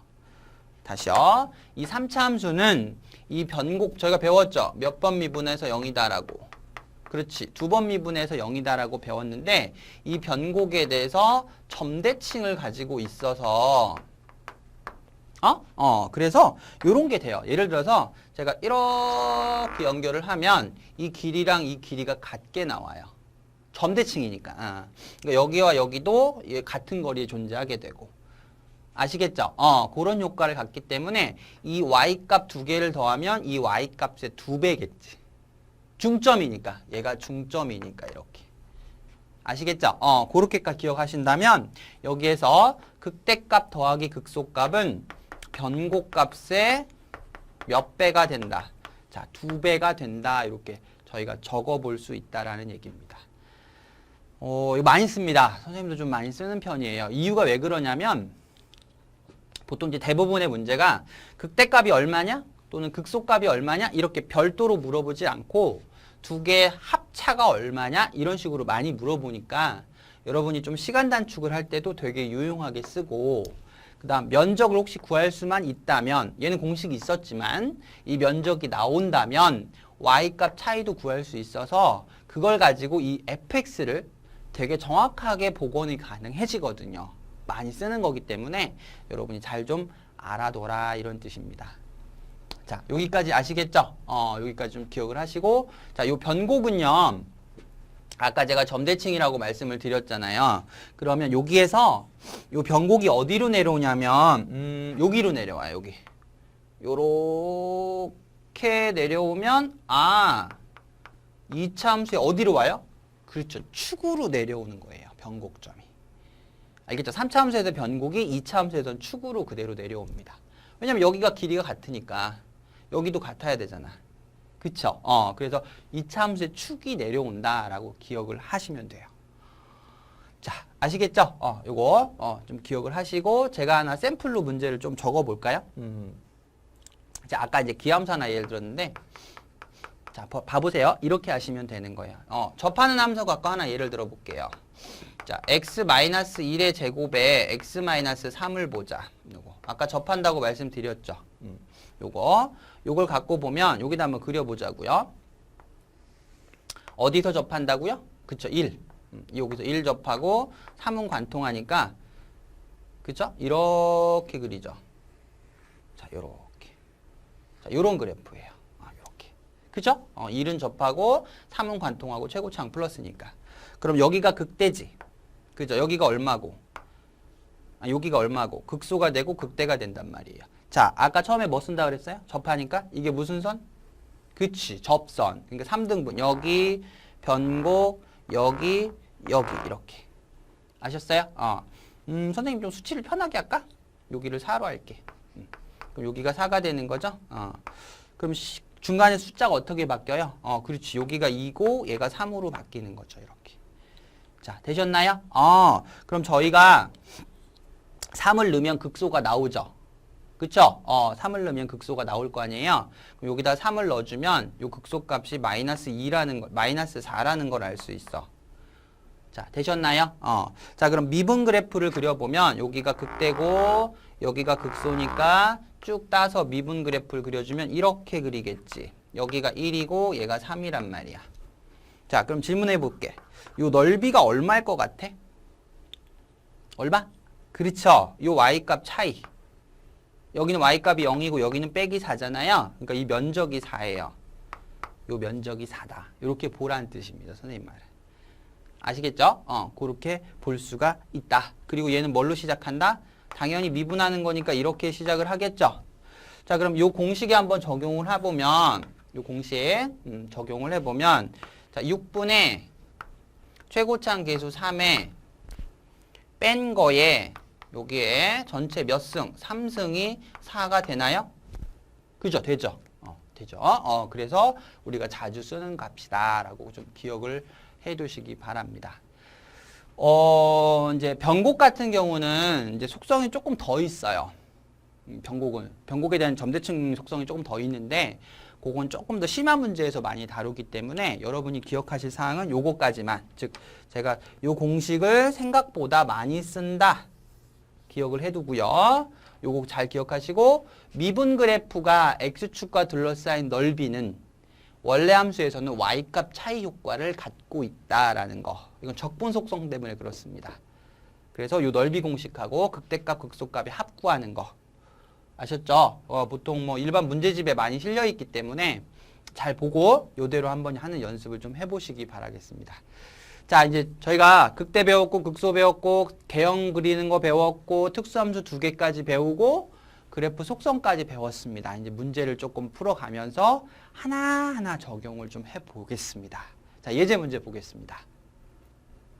다시요. 이 3차 함수는 이 변곡 저희가 배웠죠. 몇 번 미분해서 0이다라고. 그렇지. 2번 미분해서 0이다라고 배웠는데 이 변곡에 대해서 점대칭을 가지고 있어서 그래서 요런 게 돼요. 예를 들어서 제가 이렇게 연결을 하면 이 길이랑 이 길이가 같게 나와요. 점대칭이니까. 그러니까 여기와 여기도 같은 거리에 존재하게 되고. 아시겠죠? 그런 효과를 갖기 때문에 이 y값 두 개를 더하면 이 y값의 2배겠지. 중점이니까. 얘가 중점이니까 이렇게. 아시겠죠? 그렇게까지 기억하신다면 여기에서 극대값 더하기 극소값은 변곡값의 몇 배가 된다. 자, 2배가 된다. 이렇게 저희가 적어볼 수 있다라는 얘기입니다. 이거 많이 씁니다. 선생님도 좀 많이 쓰는 편이에요. 이유가 왜 그러냐면 보통 이제 대부분의 문제가 극대값이 얼마냐 또는 극소값이 얼마냐 이렇게 별도로 물어보지 않고 두 개의 합차가 얼마냐 이런 식으로 많이 물어보니까 여러분이 좀 시간 단축을 할 때도 되게 유용하게 쓰고 그 다음 면적을 혹시 구할 수만 있다면 얘는 공식이 있었지만 이 면적이 나온다면 y값 차이도 구할 수 있어서 그걸 가지고 이 fx를 되게 정확하게 복원이 가능해지거든요. 많이 쓰는 거기 때문에 여러분이 잘 좀 알아둬라 이런 뜻입니다. 자, 여기까지 아시겠죠? 여기까지 좀 기억을 하시고, 자, 요 변곡은요, 아까 제가 점대칭이라고 말씀을 드렸잖아요. 그러면 여기에서 요 변곡이 어디로 내려오냐면, 여기로 내려와요, 여기. 요렇게 내려오면, 이차 함수에 어디로 와요? 그렇죠. 축으로 내려오는 거예요, 변곡점이. 알겠죠? 3차 함수에서 변곡이 2차 함수에서는 축으로 그대로 내려옵니다. 왜냐면 여기가 길이가 같으니까 여기도 같아야 되잖아. 그쵸? 그래서 2차 함수의 축이 내려온다라고 기억을 하시면 돼요. 자, 아시겠죠? 요거 좀 기억을 하시고 제가 하나 샘플로 문제를 좀 적어 볼까요? 자, 아까 이제 기함수 하나 예를 들었는데 자, 봐보세요. 이렇게 하시면 되는 거예요. 접하는 함수 갖고 하나 예를 들어 볼게요. 자, x-1의 제곱에 x-3을 보자. 요거. 아까 접한다고 말씀드렸죠. 요걸 갖고 보면 여기다 한번 그려보자고요. 어디서 접한다고요? 그쵸, 1. 여기서 1 접하고 3은 관통하니까 그쵸? 이렇게 그리죠. 자, 요렇게. 자, 요런 그래프예요. 요렇게. 그죠? 1은 접하고 3은 관통하고 최고차항 플러스니까. 그럼 여기가 극대지. 그죠? 여기가 얼마고? 여기가 얼마고? 극소가 되고 극대가 된단 말이에요. 자, 아까 처음에 뭐 쓴다 그랬어요? 접하니까? 이게 무슨 선? 그치, 접선. 그러니까 3등분. 여기, 변곡, 여기, 이렇게. 아셨어요? 선생님 좀 수치를 편하게 할까? 여기를 4로 할게. 그럼 여기가 4가 되는 거죠? 그럼 중간에 숫자가 어떻게 바뀌어요? 그렇지. 여기가 2고 얘가 3으로 바뀌는 거죠. 이렇게. 자, 되셨나요? 그럼 저희가 3을 넣으면 극소가 나오죠. 그쵸? 3을 넣으면 극소가 나올 거 아니에요? 그럼 여기다 3을 넣어주면 요 극소값이 마이너스 4라는 걸 알 수 있어. 자, 되셨나요? 자, 그럼 미분 그래프를 그려보면 여기가 극대고 여기가 극소니까 쭉 따서 미분 그래프를 그려주면 이렇게 그리겠지. 여기가 1이고 얘가 3이란 말이야. 자, 그럼 질문해 볼게. 요 넓이가 얼마일 것 같아? 얼마? 그렇죠. 요 y값 차이. 여기는 y값이 0이고 여기는 빼기 4잖아요. 그러니까 이 면적이 4예요. 요 면적이 4다. 이렇게 보라는 뜻입니다. 선생님 말은. 아시겠죠? 그렇게 볼 수가 있다. 그리고 얘는 뭘로 시작한다? 당연히 미분하는 거니까 이렇게 시작을 하겠죠. 자, 그럼 요 공식에 한번 적용을 해보면 요 공식 적용을 해보면 자, 6분의 최고차항 계수 3에 뺀 거에 여기에 전체 몇 승? 3승이 4가 되나요? 그죠? 되죠? 되죠? 그래서 우리가 자주 쓰는 값이다 라고 좀 기억을 해 두시기 바랍니다. 이제 변곡 같은 경우는 이제 속성이 조금 더 있어요. 변곡에 대한 점대칭 속성이 조금 더 있는데 그건 조금 더 심한 문제에서 많이 다루기 때문에 여러분이 기억하실 사항은 요거까지만, 즉 제가 요 공식을 생각보다 많이 쓴다 기억을 해두고요. 요거 잘 기억하시고 미분 그래프가 x축과 둘러싸인 넓이는 원래 함수에서는 y값 차이 효과를 갖고 있다라는 거. 이건 적분 속성 때문에 그렇습니다. 그래서 요 넓이 공식하고 극대값 극소값의 합구하는 거. 아셨죠? 보통 뭐 일반 문제집에 많이 실려 있기 때문에 잘 보고 요대로 한번 하는 연습을 좀 해보시기 바라겠습니다. 자, 이제 저희가 극대 배웠고 극소 배웠고 개형 그리는 거 배웠고 특수함수 2개까지 배우고 그래프 속성까지 배웠습니다. 이제 문제를 조금 풀어가면서 하나하나 적용을 좀 해보겠습니다. 자, 예제 문제 보겠습니다.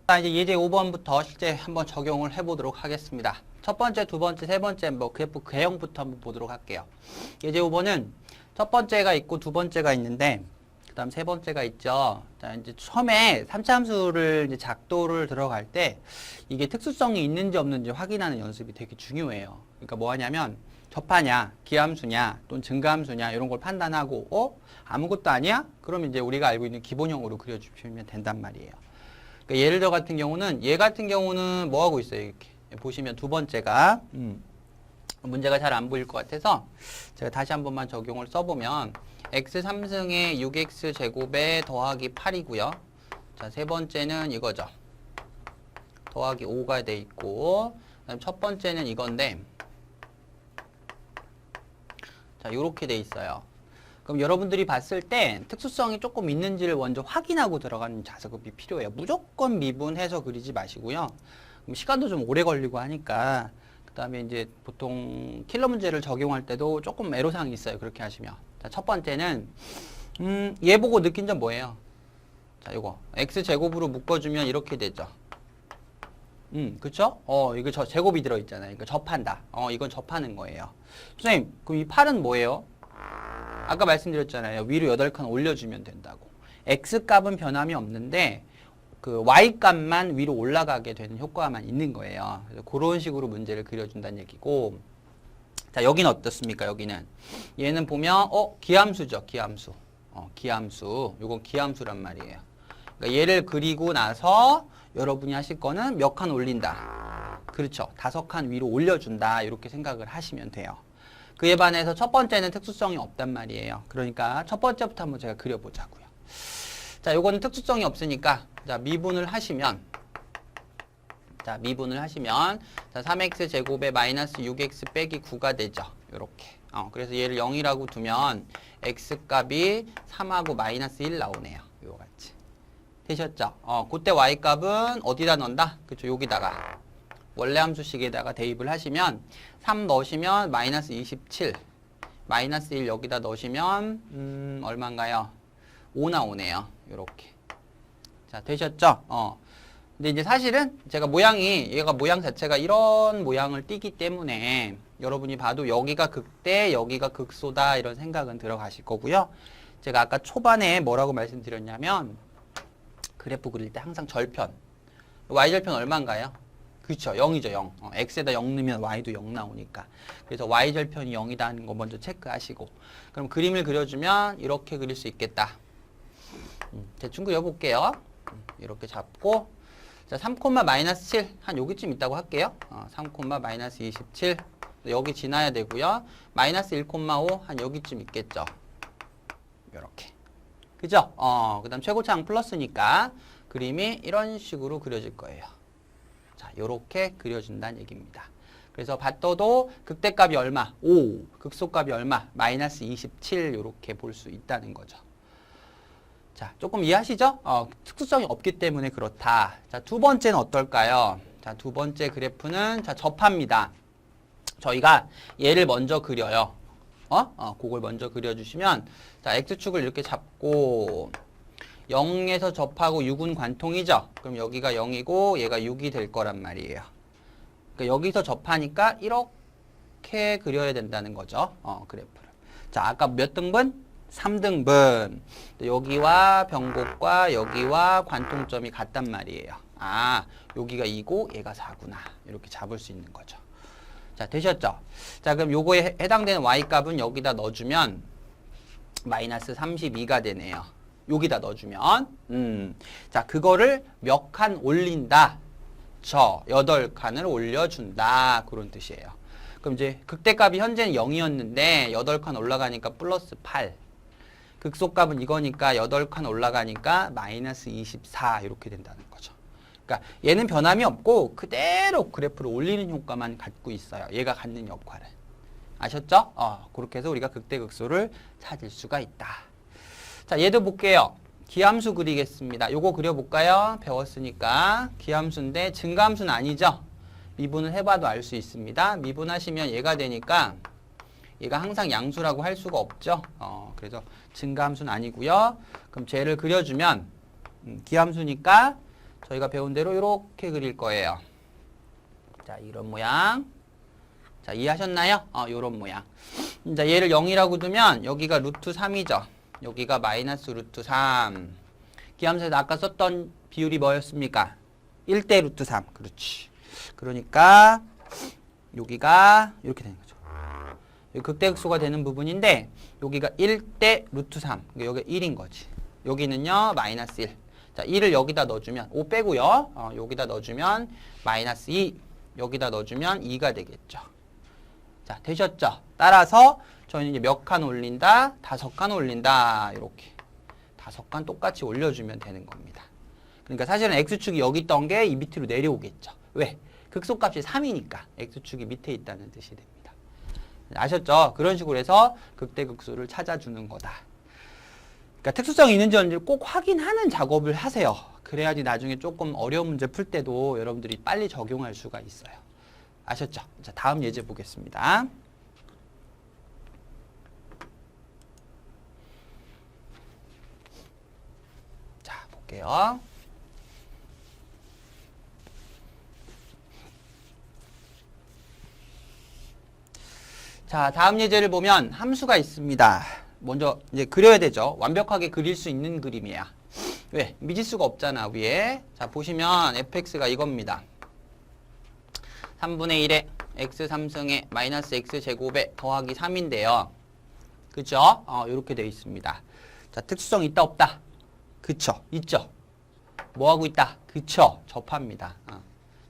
자, 이제 예제 5번부터 실제 한번 적용을 해보도록 하겠습니다. 첫 번째, 두 번째, 세 번째 뭐 그래프 개형부터 한번 보도록 할게요. 예제 5번은 첫 번째가 있고 두 번째가 있는데 그 다음 세 번째가 있죠. 자, 이제 처음에 3차 함수를 이제 작도를 들어갈 때 이게 특수성이 있는지 없는지 확인하는 연습이 되게 중요해요. 그러니까 뭐 하냐면 접하냐, 기함수냐, 또는 증가함수냐 이런 걸 판단하고 아무것도 아니야? 그럼 이제 우리가 알고 있는 기본형으로 그려주시면 된단 말이에요. 그러니까 예를 들어 같은 경우는 얘 같은 경우는 뭐 하고 있어요? 이렇게 보시면 두 번째가 문제가 잘 안 보일 것 같아서 제가 다시 한 번만 적용을 써보면 x 3승에 6x 제곱에 더하기 8이고요. 자, 세 번째는 이거죠. 더하기 5가 돼 있고, 그다음 첫 번째는 이건데, 자, 요렇게 돼 있어요. 그럼 여러분들이 봤을 때 특수성이 조금 있는지를 먼저 확인하고 들어가는 작업이 필요해요. 무조건 미분해서 그리지 마시고요. 그럼 시간도 좀 오래 걸리고 하니까, 그 다음에 이제 보통 킬러 문제를 적용할 때도 조금 애로사항이 있어요. 그렇게 하시면. 자, 첫 번째는, 얘 보고 느낀 점 뭐예요? 자, 요거. x제곱으로 묶어주면 이렇게 되죠. 그쵸? 이거 제곱이 들어있잖아요. 이거 접한다. 이건 접하는 거예요. 선생님, 그럼 이 8은 뭐예요? 아까 말씀드렸잖아요. 위로 8칸 올려주면 된다고. x값은 변함이 없는데, 그 y값만 위로 올라가게 되는 효과만 있는 거예요. 그래서 그런 식으로 문제를 그려준다는 얘기고. 자, 여기는 어떻습니까? 여기는. 얘는 보면, 기함수죠. 기함수. 기함수. 요건 기함수란 말이에요. 그러니까 얘를 그리고 나서 여러분이 하실 거는 몇 칸 올린다. 그렇죠. 5칸 위로 올려준다. 이렇게 생각을 하시면 돼요. 그에 반해서 첫 번째는 특수성이 없단 말이에요. 그러니까 첫 번째부터 한번 제가 그려보자고요. 자, 요거는 특수성이 없으니까, 자, 미분을 하시면, 자, 3x 제곱에 마이너스 6x 빼기 9가 되죠. 요렇게. 그래서 얘를 0이라고 두면, x 값이 3하고 마이너스 1 나오네요. 요거 같이. 되셨죠? 그때 y 값은 어디다 넣는다? 그쵸, 여기다가. 원래 함수식에다가 대입을 하시면 3 넣으시면 마이너스 27, 마이너스 1 여기다 넣으시면 얼마인가요? 5 나오네요. 요렇게. 자, 되셨죠? 근데 이제 사실은 제가 얘가 모양 자체가 이런 모양을 띠기 때문에 여러분이 봐도 여기가 극대, 여기가 극소다 이런 생각은 들어가실 거고요. 제가 아까 초반에 뭐라고 말씀드렸냐면 그래프 그릴 때 항상 절편. y절편 얼마인가요? 그렇죠. 0이죠. 0. x에다 0 넣으면 y도 0 나오니까. 그래서 y절편이 0이다는 거 먼저 체크하시고. 그럼 그림을 그려주면 이렇게 그릴 수 있겠다. 대충 그려볼게요. 이렇게 잡고. 자, 3, 마이너스 7. 한 여기쯤 있다고 할게요. 3, 마이너스 27. 여기 지나야 되고요. 마이너스 1,5. 한 여기쯤 있겠죠. 이렇게. 그죠? 그 다음 최고차항 플러스니까 그림이 이런 식으로 그려질 거예요. 자, 요렇게 그려준다는 얘기입니다. 그래서 봤더도 극대값이 얼마? 5. 극소값이 얼마? 마이너스 27. 요렇게 볼 수 있다는 거죠. 자, 조금 이해하시죠? 특수성이 없기 때문에 그렇다. 자, 두 번째는 어떨까요? 자, 두 번째 그래프는, 자, 접합니다. 저희가 얘를 먼저 그려요. 그걸 먼저 그려주시면, 자, x축을 이렇게 잡고, 0에서 접하고 6은 관통이죠? 그럼 여기가 0이고 얘가 6이 될 거란 말이에요. 그러니까 여기서 접하니까 이렇게 그려야 된다는 거죠. 그래프를. 자, 아까 몇 등분? 3등분. 여기와 변곡과 여기와 관통점이 같단 말이에요. 여기가 2고 얘가 4구나. 이렇게 잡을 수 있는 거죠. 자, 되셨죠? 자, 그럼 요거에 해당되는 y값은 여기다 넣어주면 마이너스 32가 되네요. 여기다 넣어주면. 자, 그거를 몇 칸 올린다. 8칸을 올려준다. 그런 뜻이에요. 그럼 이제 극대값이 현재는 0이었는데 8칸 올라가니까 플러스 8. 극소값은 이거니까 8칸 올라가니까 마이너스 24 이렇게 된다는 거죠. 그러니까 얘는 변함이 없고 그대로 그래프를 올리는 효과만 갖고 있어요. 얘가 갖는 역할은. 아셨죠? 그렇게 해서 우리가 극대극소를 찾을 수가 있다. 자, 얘도 볼게요. 기함수 그리겠습니다. 요거 그려볼까요? 배웠으니까. 기함수인데 증가함수는 아니죠? 미분을 해봐도 알 수 있습니다. 미분하시면 얘가 되니까 얘가 항상 양수라고 할 수가 없죠. 그래서 증가함수는 아니고요. 그럼 쟤를 그려주면 기함수니까 저희가 배운 대로 이렇게 그릴 거예요. 자, 이런 모양. 자, 이해하셨나요? 요런 모양. 자, 얘를 0이라고 두면 여기가 루트 3이죠. 여기가 마이너스 루트 3. 기함수에서 아까 썼던 비율이 뭐였습니까? 1대 루트 3. 그렇지. 그러니까 여기가 이렇게 되는 거죠. 여기 극대극소가 되는 부분인데 여기가 1대 루트 3. 여기가 1인 거지. 여기는요 마이너스 1. 자, 1을 여기다 넣어주면 5 빼고요. 여기다 넣어주면 마이너스 2. 여기다 넣어주면 2가 되겠죠. 자, 되셨죠? 따라서 저희는 이제 몇 칸 올린다? 5칸 올린다. 이렇게 5칸 똑같이 올려주면 되는 겁니다. 그러니까 사실은 x축이 여기 있던 게 이 밑으로 내려오겠죠. 왜? 극소값이 3이니까 x축이 밑에 있다는 뜻이 됩니다. 아셨죠? 그런 식으로 해서 극대극소를 찾아주는 거다. 그러니까 특수성이 있는지 없는지 꼭 확인하는 작업을 하세요. 그래야지 나중에 조금 어려운 문제 풀 때도 여러분들이 빨리 적용할 수가 있어요. 아셨죠? 자, 다음 예제 보겠습니다. 자, 볼게요. 자, 다음 예제를 보면 함수가 있습니다. 먼저 이제 그려야 되죠. 완벽하게 그릴 수 있는 그림이야. 왜? 미지수가 없잖아, 위에. 자, 보시면 fx가 이겁니다. 3분의 1에 x 3승에 마이너스 x 제곱에 더하기 3인데요. 그쵸? 이렇게 되어 있습니다. 자, 특수성 있다, 없다? 그쵸? 있죠? 뭐하고 있다? 그쵸? 접합니다.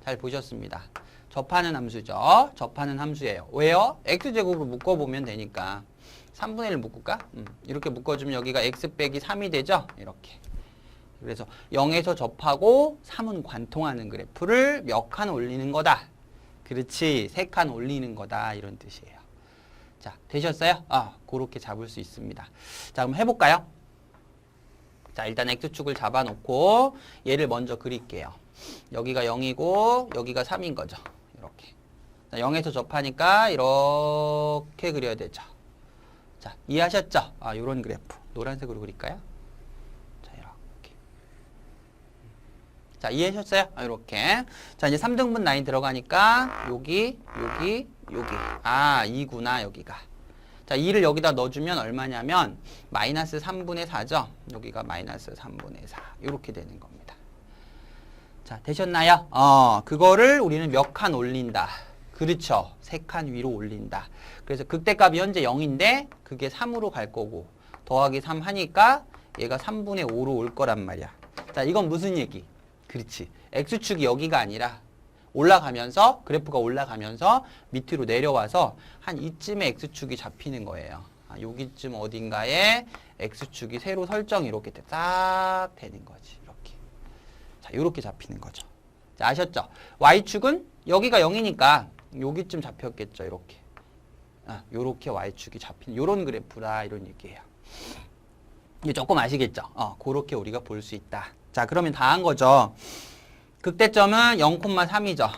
잘 보셨습니다. 접하는 함수죠. 접하는 함수예요. 왜요? x제곱을 묶어보면 되니까. 3분의 1을 묶을까? 이렇게 묶어주면 여기가 x 빼기 3이 되죠? 이렇게. 그래서 0에서 접하고 3은 관통하는 그래프를 몇 칸 올리는 거다. 그렇지. 3칸 올리는 거다. 이런 뜻이에요. 자, 되셨어요? 그렇게 잡을 수 있습니다. 자, 그럼 해볼까요? 자, 일단 x축을 잡아놓고 얘를 먼저 그릴게요. 여기가 0이고 여기가 3인 거죠. 이렇게. 0에서 접하니까 이렇게 그려야 되죠. 자, 이해하셨죠? 요런 그래프. 노란색으로 그릴까요? 자, 이렇게. 자, 이해하셨어요? 이렇게. 자, 이제 3등분 라인 들어가니까 여기, 여기, 여기. 2구나, 여기가. 자, 2를 여기다 넣어주면 얼마냐면 마이너스 3분의 4죠? 여기가 마이너스 3분의 4. 이렇게 되는 겁니다. 자, 되셨나요? 그거를 우리는 몇 칸 올린다. 그렇죠. 3칸 위로 올린다. 그래서 극대값이 현재 0인데 그게 3으로 갈 거고 더하기 3 하니까 얘가 3분의 5로 올 거란 말이야. 자, 이건 무슨 얘기? 그렇지. x축이 여기가 아니라 올라가면서 그래프가 올라가면서 밑으로 내려와서 한 이쯤에 x축이 잡히는 거예요. 여기쯤 어딘가에 x축이 새로 설정이 이렇게 딱 되는 거지. 이렇게. 자, 이렇게 잡히는 거죠. 자, 아셨죠? y축은 여기가 0이니까 여기쯤 잡혔겠죠. 이렇게. 요렇게 y축이 잡힌 요런 그래프라 이런 얘기예요. 이게 조금 아시겠죠? 그렇게 우리가 볼 수 있다. 자, 그러면 다 한 거죠. 극대점은 0,3이죠.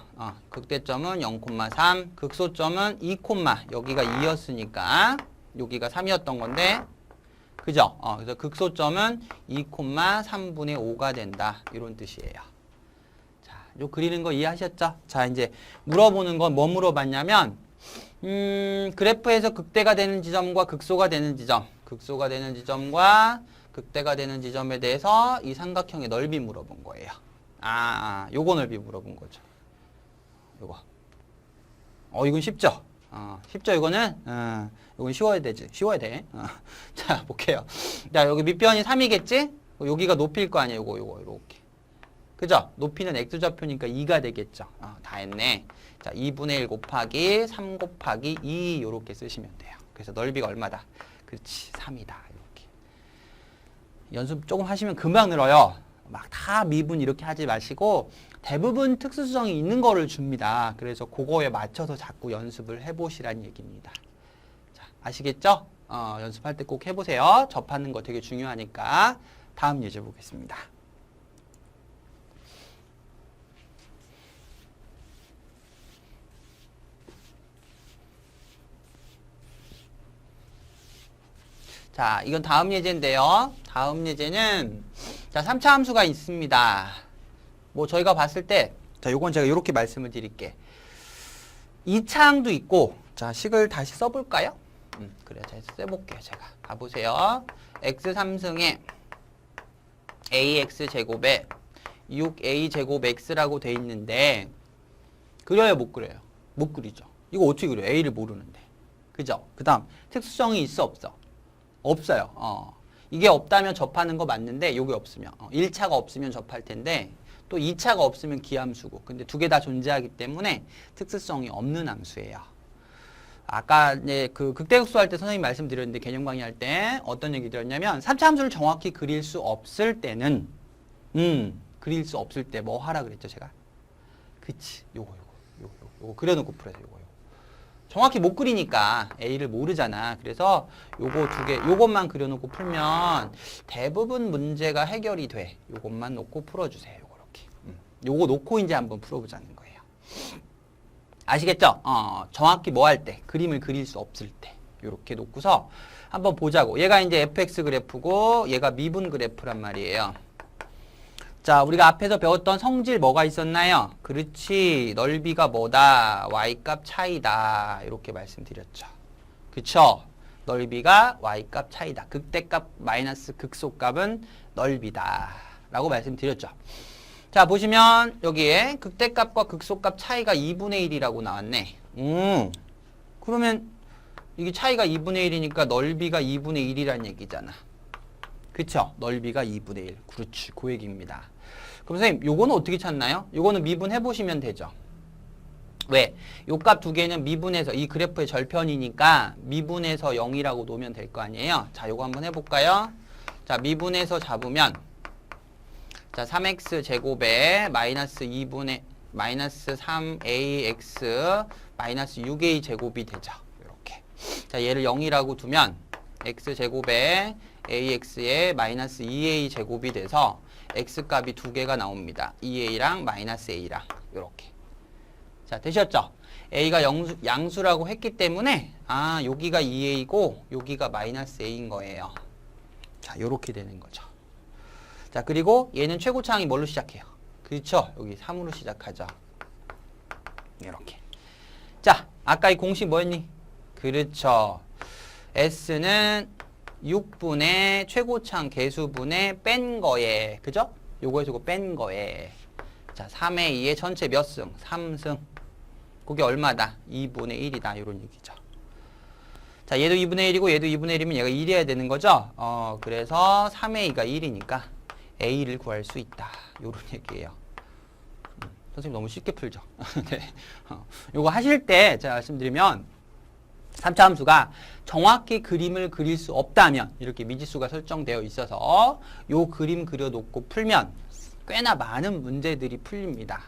극대점은 0,3, 극소점은 2, 여기가 2였으니까 여기가 3이었던 건데 그죠? 그래서 극소점은 2,3분의 5가 된다. 이런 뜻이에요. 자, 요 그리는 거 이해하셨죠? 자, 이제 물어보는 건 뭐 물어봤냐면 그래프에서 극대가 되는 지점과 극소가 되는 지점, 극소가 되는 지점과 극대가 되는 지점에 대해서 이 삼각형의 넓이 물어본 거예요. 요거 넓이 물어본 거죠. 요거. 이건 쉽죠? 쉽죠, 이거는? 이건 쉬워야 되지. 쉬워야 돼. 자, 볼게요. 자, 여기 밑변이 3이겠지? 여기가 높이일 거 아니에요, 요거, 요렇게. 그죠? 높이는 x좌표니까 2가 되겠죠. 다 했네. 자, 2분의 1 곱하기 3 곱하기 2 요렇게 쓰시면 돼요. 그래서 넓이가 얼마다? 그렇지, 3이다. 이렇게. 연습 조금 하시면 금방 늘어요. 막 다 미분 이렇게 하지 마시고 대부분 특수성이 있는 거를 줍니다. 그래서 그거에 맞춰서 자꾸 연습을 해보시라는 얘기입니다. 자, 아시겠죠? 연습할 때 꼭 해보세요. 접하는 거 되게 중요하니까. 다음 예제 보겠습니다. 자, 이건 다음 예제인데요. 다음 예제는 자, 3차 함수가 있습니다. 뭐 저희가 봤을 때 자, 요건 제가 이렇게 말씀을 드릴게. 2차 항도 있고 자, 식을 다시 써볼까요? 그래, 제가 써볼게요. 제가 봐보세요. x 3승에 ax 제곱에 6a 제곱 x라고 돼 있는데 그려요, 못 그려요? 못 그리죠. 이거 어떻게 그려요? a를 모르는데. 그죠? 그 다음 특수성이 있어, 없어? 없어요. 이게 없다면 접하는 거 맞는데 요게 없으면 1차가 없으면 접할 텐데 또 2차가 없으면 기함수고 근데 두 개 다 존재하기 때문에 특수성이 없는 함수예요. 아까 이제 그 극대극소 할 때 선생님이 말씀드렸는데 개념 강의할 때 어떤 얘기 드렸냐면 3차 함수를 정확히 그릴 수 없을 때는 그릴 수 없을 때 뭐 하라 그랬죠, 제가? 그치. 요거 그려놓고 풀어야 돼, 요거. 정확히 못 그리니까 A를 모르잖아. 그래서 요거 두 개, 요것만 그려놓고 풀면 대부분 문제가 해결이 돼. 요것만 놓고 풀어주세요. 요거 이렇게. 요거 놓고 이제 한번 풀어보자는 거예요. 아시겠죠? 정확히 뭐 할 때, 그림을 그릴 수 없을 때. 요렇게 놓고서 한번 보자고. 얘가 이제 fx 그래프고 얘가 미분 그래프란 말이에요. 자, 우리가 앞에서 배웠던 성질 뭐가 있었나요? 그렇지. 넓이가 뭐다? y값 차이다. 이렇게 말씀드렸죠. 그쵸? 넓이가 y값 차이다. 극대값 마이너스 극소값은 넓이다. 라고 말씀드렸죠. 자, 보시면 여기에 극대값과 극소값 차이가 2분의 1이라고 나왔네. 그러면 이게 차이가 2분의 1이니까 넓이가 2분의 1이란 얘기잖아. 그쵸? 넓이가 2분의 1. 그렇지. 그 얘기입니다. 그럼 선생님, 요거는 어떻게 찾나요? 요거는 미분해보시면 되죠. 왜? 요 값 두 개는 미분해서, 이 그래프의 절편이니까 미분해서 0이라고 놓으면 될 거 아니에요? 자, 요거 한번 해볼까요? 자, 미분해서 잡으면, 자, 3x 제곱에 마이너스 3ax 마이너스 6a 제곱이 되죠. 이렇게. 자, 얘를 0이라고 두면, x 제곱에 ax에 마이너스 2a 제곱이 돼서 x값이 두 개가 나옵니다. 2a랑 마이너스 a랑 이렇게. 자, 되셨죠? a가 양수라고 했기 때문에 여기가 2a고 여기가 마이너스 a인 거예요. 자, 요렇게 되는 거죠. 자, 그리고 얘는 최고차항이 뭘로 시작해요? 그렇죠? 여기 3으로 시작하죠. 이렇게. 자, 아까 이 공식 뭐였니? 그렇죠. s는 6분의 최고차항 개수분의 뺀 거에, 그죠? 요거에서 요거 뺀 거에. 자, 3의 2의 전체 몇 승? 3승. 그게 얼마다? 2분의 1이다. 요런 얘기죠. 자, 얘도 2분의 1이고 얘도 2분의 1이면 얘가 1이어야 되는 거죠? 그래서 3의 2가 1이니까 a를 구할 수 있다. 요런 얘기예요. 선생님 너무 쉽게 풀죠? 네. 요거 하실 때 제가 말씀드리면 3차 함수가 정확히 그림을 그릴 수 없다면 이렇게 미지수가 설정되어 있어서 요 그림 그려놓고 풀면 꽤나 많은 문제들이 풀립니다.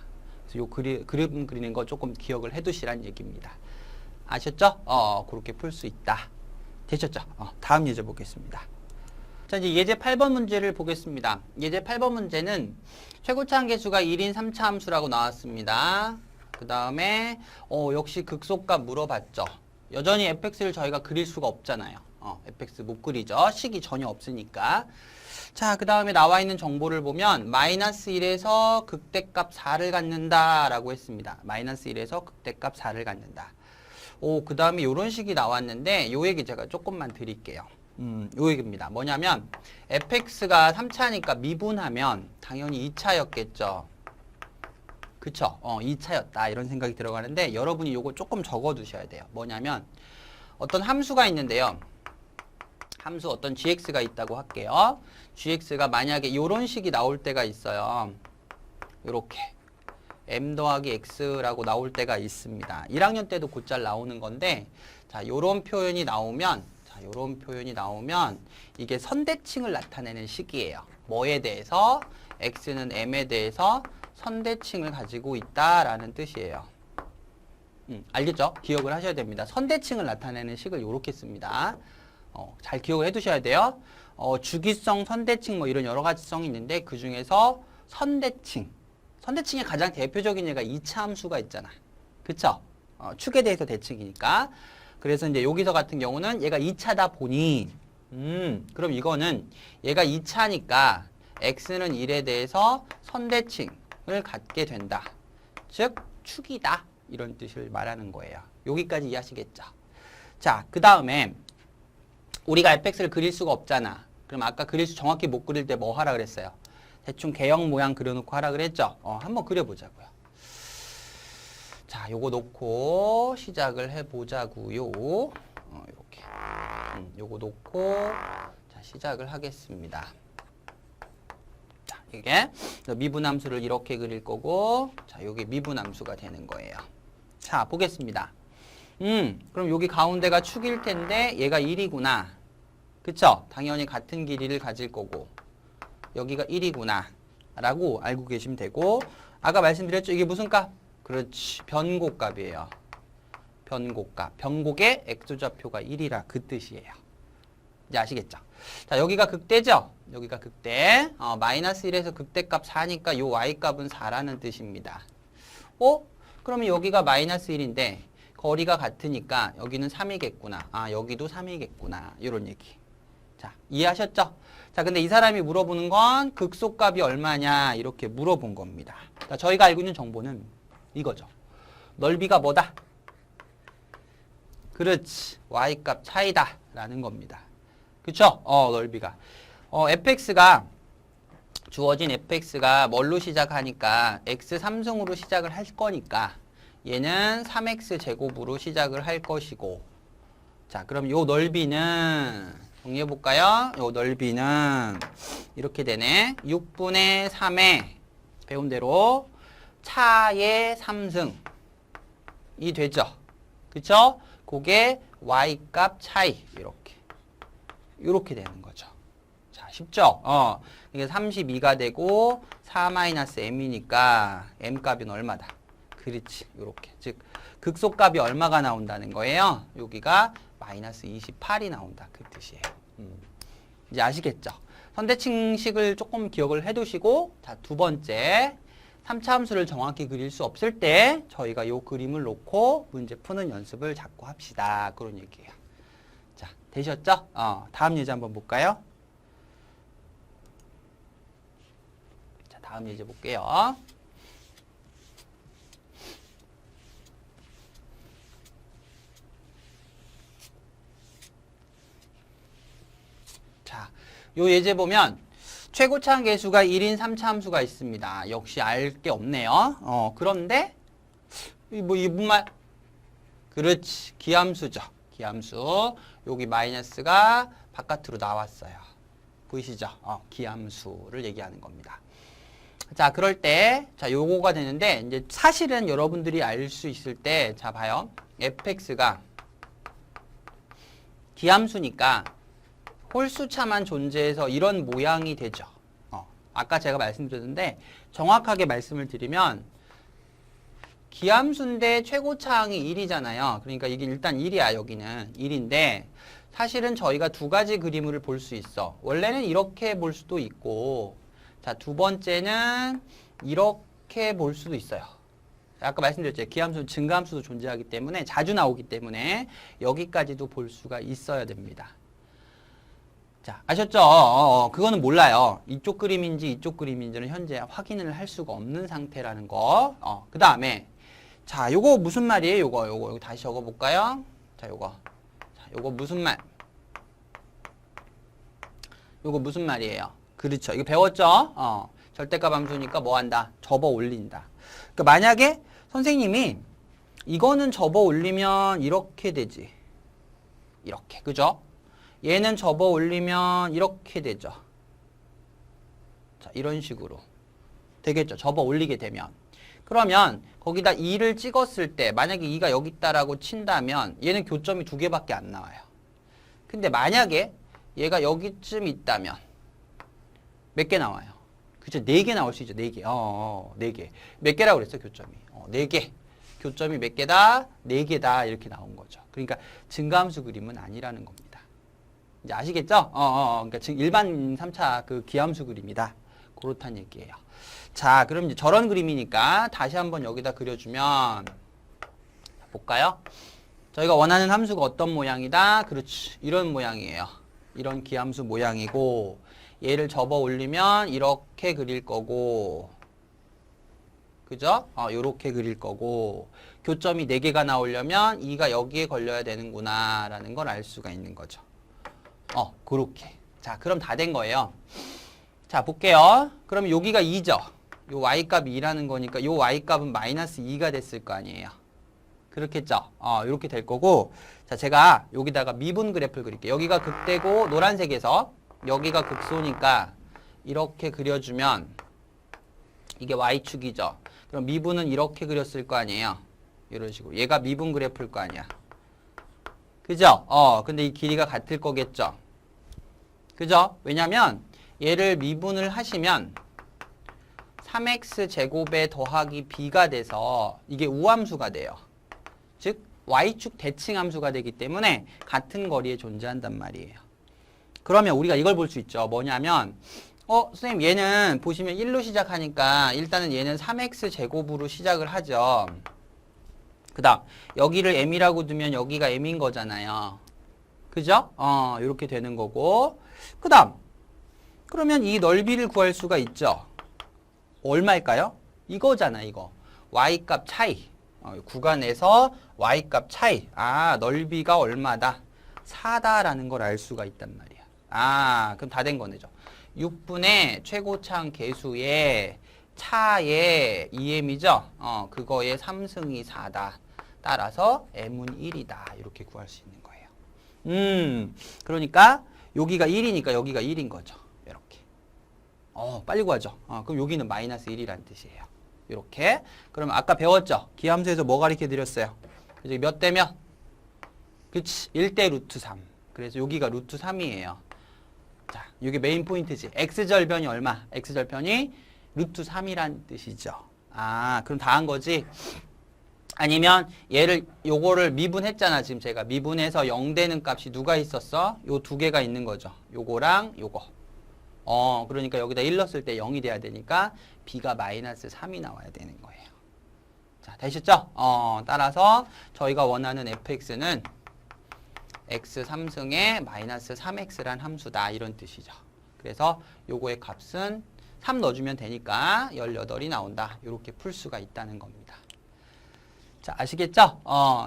그래서 요 그림 그리는 거 조금 기억을 해두시란 얘기입니다. 아셨죠? 그렇게 풀 수 있다. 되셨죠? 다음 예제 보겠습니다. 자, 이제 예제 8번 문제를 보겠습니다. 예제 8번 문제는 최고차항 개수가 1인 3차 함수라고 나왔습니다. 그 다음에 역시 극소값 물어봤죠. 여전히 fx를 저희가 그릴 수가 없잖아요. fx 못 그리죠. 식이 전혀 없으니까. 자, 그 다음에 나와 있는 정보를 보면 마이너스 1에서 극대값 4를 갖는다 라고 했습니다. 마이너스 1에서 극대값 4를 갖는다. 그 다음에 이런 식이 나왔는데 요 얘기 제가 조금만 드릴게요. 요 얘기입니다. 뭐냐면 fx가 3차니까 미분하면 당연히 2차였겠죠. 그쵸? 2차였다. 이런 생각이 들어가는데 여러분이 요거 조금 적어 두셔야 돼요. 뭐냐면 어떤 함수가 있는데요. 함수 어떤 gx가 있다고 할게요. gx가 만약에 요런 식이 나올 때가 있어요. 요렇게 m 더하기 x라고 나올 때가 있습니다. 1학년 때도 곧잘 나오는 건데 자, 요런 표현이 나오면 이게 선대칭을 나타내는 식이에요. 뭐에 대해서? x는 m에 대해서 선대칭을 가지고 있다라는 뜻이에요. 알겠죠? 기억을 하셔야 됩니다. 선대칭을 나타내는 식을 이렇게 씁니다. 잘 기억을 해두셔야 돼요. 주기성, 선대칭 뭐 이런 여러 가지 성이 있는데 그 중에서 선대칭의 가장 대표적인 예가 2차 함수가 있잖아. 그쵸? 축에 대해서 대칭이니까. 그래서 이제 여기서 같은 경우는 얘가 2차다 보니 그럼 이거는 얘가 2차니까 x는 1에 대해서 선대칭을 갖게 된다. 즉 축이다. 이런 뜻을 말하는 거예요. 여기까지 이해하시겠죠? 자, 그 다음에 우리가 fx를 그릴 수가 없잖아. 그럼 아까 정확히 못 그릴 때 뭐 하라 그랬어요? 대충 개형 모양 그려놓고 하라 그랬죠? 한번 그려보자고요. 자, 요거 놓고 시작을 해보자고요. 이렇게. 요거 놓고 자, 시작을 하겠습니다. 자, 이게 미분함수를 이렇게 그릴 거고, 자, 요게 미분함수가 되는 거예요. 자, 보겠습니다. 그럼 여기 가운데가 축일 텐데 얘가 1이구나. 그쵸? 당연히 같은 길이를 가질 거고 여기가 1이구나. 라고 알고 계시면 되고, 아까 말씀드렸죠? 이게 무슨 값? 그렇지. 변곡값이에요. 변곡값. 변곡의 X좌표가 1이라 그 뜻이에요. 이제 아시겠죠? 자, 여기가 극대죠? 여기가 극대. 마이너스 1에서 극대값 4니까 요 Y값은 4라는 뜻입니다. 그러면 여기가 마이너스 1인데, 거리가 같으니까 여기는 3이겠구나. 아, 여기도 3이겠구나. 이런 얘기. 자, 이해하셨죠? 자, 근데 이 사람이 물어보는 건 극소값이 얼마냐 이렇게 물어본 겁니다. 자, 저희가 알고 있는 정보는 이거죠. 넓이가 뭐다? 그렇지. Y값 차이다 라는 겁니다. 그쵸? 넓이가. fx가 주어진 fx가 뭘로 시작하니까 x 3승으로 시작을 할 거니까 얘는 3x 제곱으로 시작을 할 것이고, 자, 그럼 요 넓이는 정리해 볼까요? 요 넓이는 이렇게 되네. 6분의 3의 배운 대로 차의 3승이 되죠. 그쵸? 그게 y값 차이 이렇게 되는 거죠. 자, 쉽죠? 이게 32가 되고 4-m이니까 m값은 얼마다? 그렇지. 요렇게. 즉 극소값이 얼마가 나온다는 거예요? 여기가 마이너스 28이 나온다. 그 뜻이에요. 이제 아시겠죠? 선대칭식을 조금 기억을 해두시고, 자, 두 번째 3차 함수를 정확히 그릴 수 없을 때 저희가 요 그림을 놓고 문제 푸는 연습을 자꾸 합시다. 그런 얘기예요. 자, 되셨죠? 다음 예제 한번 볼까요? 자, 다음 예제 볼게요. 자, 요 예제 보면 최고차항 계수가 1인 3차 함수가 있습니다. 역시 알 게 없네요. 그런데 이 무슨 말? 그렇지. 기함수죠. 기함수. 여기 마이너스가 바깥으로 나왔어요. 보이시죠? 기함수를 얘기하는 겁니다. 자, 그럴 때, 자, 요거가 되는데, 이제 사실은 여러분들이 알 수 있을 때, 자, 봐요. fx가 기함수니까 홀수차만 존재해서 이런 모양이 되죠. 아까 제가 말씀드렸는데, 정확하게 말씀을 드리면, 기함수인데 최고차항이 1이잖아요. 그러니까 이게 일단 1이야, 여기는. 1인데, 사실은 저희가 두 가지 그림을 볼 수 있어. 원래는 이렇게 볼 수도 있고, 자, 두 번째는 이렇게 볼 수도 있어요. 아까 말씀드렸죠. 기함수는 증가함수도 존재하기 때문에, 자주 나오기 때문에 여기까지도 볼 수가 있어야 됩니다. 자, 아셨죠? 그거는 몰라요. 이쪽 그림인지 이쪽 그림인지는 현재 확인을 할 수가 없는 상태라는 거. 그 다음에, 자, 요거 무슨 말이에요? 요거 다시 적어볼까요? 자, 요거 무슨 말? 요거 무슨 말이에요? 그렇죠. 이거 배웠죠? 절대값 함수니까 뭐 한다? 접어 올린다. 그러니까 만약에 선생님이 이거는 접어 올리면 이렇게 되지. 이렇게. 그죠? 얘는 접어 올리면 이렇게 되죠. 자, 이런 식으로 되겠죠. 접어 올리게 되면. 그러면 거기다 2를 찍었을 때 만약에 2가 여기 있다라고 친다면 얘는 교점이 두 개밖에 안 나와요. 근데 만약에 얘가 여기쯤 있다면 몇 개 나와요? 그죠? 4개 나올 수 있죠. 4개. 4개. 몇 개라고 그랬어, 교점이? 4개. 교점이 몇 개다? 4개다. 이렇게 나온 거죠. 그러니까 증가함수 그림은 아니라는 겁니다. 이제 아시겠죠? 그러니까 지금 일반 3차 그 기함수 그림이다. 그렇다는 얘기예요. 자, 그럼 이제 저런 그림이니까 다시 한번 여기다 그려주면 볼까요? 저희가 원하는 함수가 어떤 모양이다? 그렇지. 이런 모양이에요. 이런 기함수 모양이고 얘를 접어 올리면 이렇게 그릴 거고, 그죠? 요렇게 그릴 거고, 교점이 4개가 나오려면 2가 여기에 걸려야 되는구나 라는 걸 알 수가 있는 거죠. 그렇게. 자, 그럼 다 된 거예요. 자, 볼게요. 그럼 여기가 2죠. 요 y값이 2라는 거니까 요 y값은 마이너스 2가 됐을 거 아니에요. 그렇겠죠? 이렇게 될 거고, 자, 제가 여기다가 미분 그래프를 그릴게요. 여기가 극대고 노란색에서 여기가 극소니까 이렇게 그려주면 이게 y축이죠. 그럼 미분은 이렇게 그렸을 거 아니에요. 이런 식으로. 얘가 미분 그래프일 거 아니야. 그죠? 근데 이 길이가 같을 거겠죠. 그죠? 왜냐면 얘를 미분을 하시면 3x 제곱에 더하기 b가 돼서 이게 우함수가 돼요. 즉 y축 대칭함수가 되기 때문에 같은 거리에 존재한단 말이에요. 그러면 우리가 이걸 볼 수 있죠. 뭐냐면 선생님 얘는 보시면 1로 시작하니까 일단은 얘는 3x 제곱으로 시작을 하죠. 그 다음 여기를 m이라고 두면 여기가 m인 거잖아요. 그죠? 이렇게 되는 거고 그 다음 그러면 이 넓이를 구할 수가 있죠. 얼마일까요? 이거잖아 이거. y값 차이. 구간에서 y값 차이. 넓이가 얼마다? 4다라는 걸 알 수가 있단 말이야. 그럼 다 된 거네죠. 6분의 최고차항 계수의 차의 2m이죠. 그거의 3승이 4다. 따라서 m은 1이다. 이렇게 구할 수 있는 거예요. 그러니까 여기가 1이니까 여기가 1인 거죠. 이렇게. 빨리 구하죠. 그럼 여기는 마이너스 1이라는 뜻이에요. 이렇게. 그러면 아까 배웠죠? 기함수에서 뭐 가르쳐 드렸어요? 그래서 몇 대면? 그치. 1대 루트 3. 그래서 여기가 루트 3이에요. 자, 이게 메인 포인트지. x절편이 얼마? x절편이 루트 3이란 뜻이죠. 그럼 다 한 거지? 아니면 요거를 미분했잖아. 지금 제가 미분해서 0 되는 값이 누가 있었어? 요 두 개가 있는 거죠. 요거랑 요거. 그러니까 여기다 1 넣었을 때 0이 돼야 되니까 b가 마이너스 3이 나와야 되는 거예요. 자, 되셨죠? 따라서 저희가 원하는 fx는 x 3승에 마이너스 3x란 함수다. 이런 뜻이죠. 그래서 요거의 값은 3 넣어주면 되니까 18이 나온다. 이렇게 풀 수가 있다는 겁니다. 자, 아시겠죠?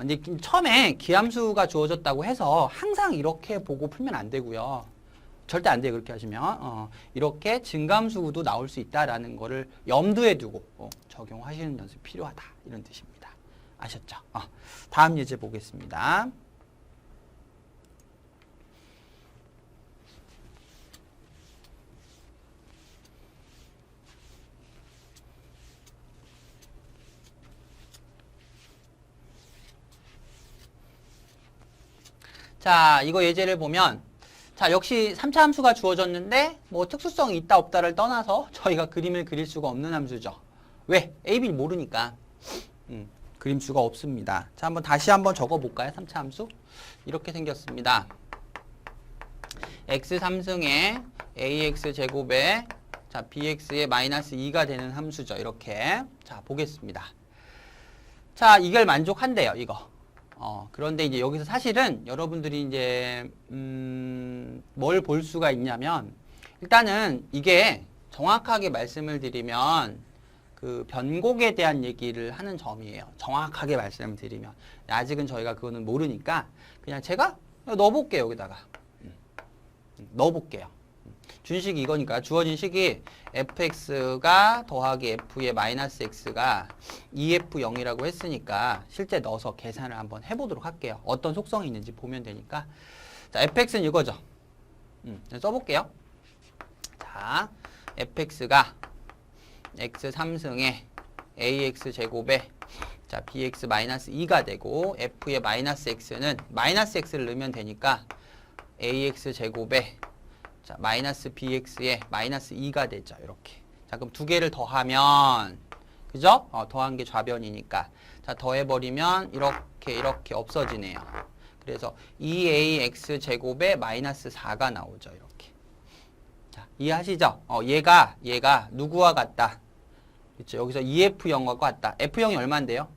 이제 처음에 기함수가 주어졌다고 해서 항상 이렇게 보고 풀면 안 되고요. 절대 안 돼요. 그렇게 하시면. 이렇게 증감수도 나올 수 있다라는 거를 염두에 두고 적용하시는 연습이 필요하다. 이런 뜻입니다. 아셨죠? 다음 예제 보겠습니다. 자, 이거 예제를 보면 자, 역시 3차 함수가 주어졌는데 뭐 특수성이 있다 없다를 떠나서 저희가 그림을 그릴 수가 없는 함수죠. 왜? A, B를 모르니까. 그림 수가 없습니다. 자, 다시 한번 적어볼까요? 3차 함수. 이렇게 생겼습니다. x 3승에 ax 제곱에 자, bx의 마이너스 2가 되는 함수죠. 이렇게. 자, 보겠습니다. 자, 이걸 만족한대요. 이거. 그런데 이제 여기서 사실은 여러분들이 이제 뭘 볼 수가 있냐면 일단은 이게 정확하게 말씀을 드리면 그 변곡에 대한 얘기를 하는 점이에요. 정확하게 말씀을 드리면 아직은 저희가 그거는 모르니까 그냥 제가 넣어볼게요. 여기다가 넣어볼게요. 준식이 이거니까 주어진 식이 fx가 더하기 f의 마이너스 x가 2f0이라고 했으니까 실제 넣어서 계산을 한번 해보도록 할게요. 어떤 속성이 있는지 보면 되니까. 자, fx는 이거죠. 써볼게요. 자, fx가 x 3승에 ax 제곱에 자, bx 마이너스 2가 되고 f의 마이너스 x는 마이너스 x를 넣으면 되니까 ax 제곱에 자, 마이너스 bx에 마이너스 2가 되죠. 이렇게. 자, 그럼 두 개를 더하면 그죠? 더한 게 좌변이니까. 자, 더해버리면 이렇게 없어지네요. 그래서 2ax 제곱에 마이너스 4가 나오죠. 이렇게. 자, 이해하시죠? 얘가 누구와 같다? 그렇죠? 여기서 2f0과 같다. f0이 얼마인데요?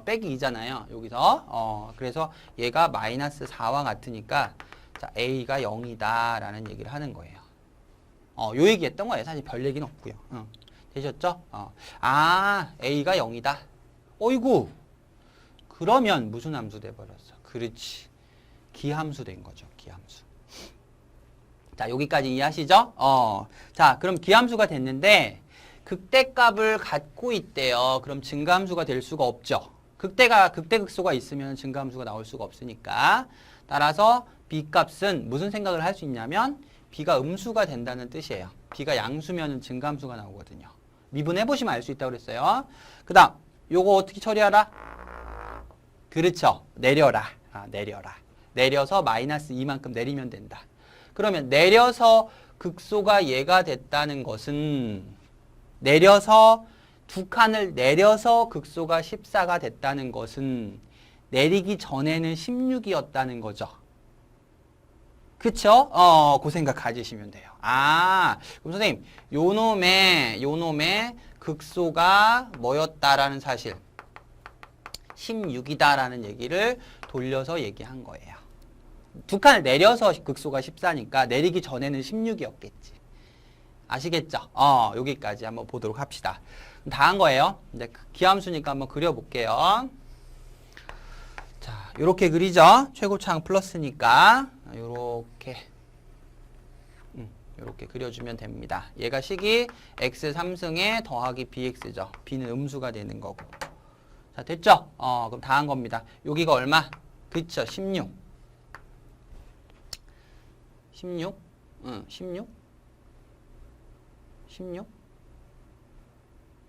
빼기 2잖아요. 여기서. 그래서 얘가 마이너스 4와 같으니까 자, a가 0이다 라는 얘기를 하는 거예요. 요 얘기 했던 거예요. 사실 별 얘기는 없고요. 되셨죠? a가 0이다. 어이구. 그러면 무슨 함수 돼버렸어? 그렇지. 기함수 된 거죠. 기함수. 자, 여기까지 이해하시죠? 자, 그럼 기함수가 됐는데 극대값을 갖고 있대요. 그럼 증가함수가 될 수가 없죠. 극대극소가 있으면 증가함수가 나올 수가 없으니까. 따라서 b값은 무슨 생각을 할 수 있냐면 b가 음수가 된다는 뜻이에요. b가 양수면 증가함수가 나오거든요. 미분해보시면 알 수 있다고 그랬어요. 그 다음 요거 어떻게 처리하라? 그렇죠. 내려라. 내려라. 내려서 마이너스 2만큼 내리면 된다. 그러면 내려서 극소가 얘가 됐다는 것은 내려서 두 칸을 내려서 극소가 14가 됐다는 것은 내리기 전에는 16이었다는 거죠. 그쵸? 그 생각 가지시면 돼요. 아, 그럼 선생님, 요 놈의 극소가 뭐였다라는 사실, 16이다라는 얘기를 돌려서 얘기한 거예요. 두 칸을 내려서 극소가 14니까 내리기 전에는 16이었겠지. 아시겠죠? 여기까지 한번 보도록 합시다. 다 한 거예요. 이제 기함수니까 한번 그려볼게요. 자, 요렇게 그리죠? 최고차항 플러스니까 요렇게 요렇게 그려주면 됩니다. 얘가 식이 x 3승에 더하기 bx죠. b는 음수가 되는 거고. 자, 됐죠? 그럼 다 한 겁니다. 여기가 얼마? 그쵸? 16. 16? 응, 16? 16?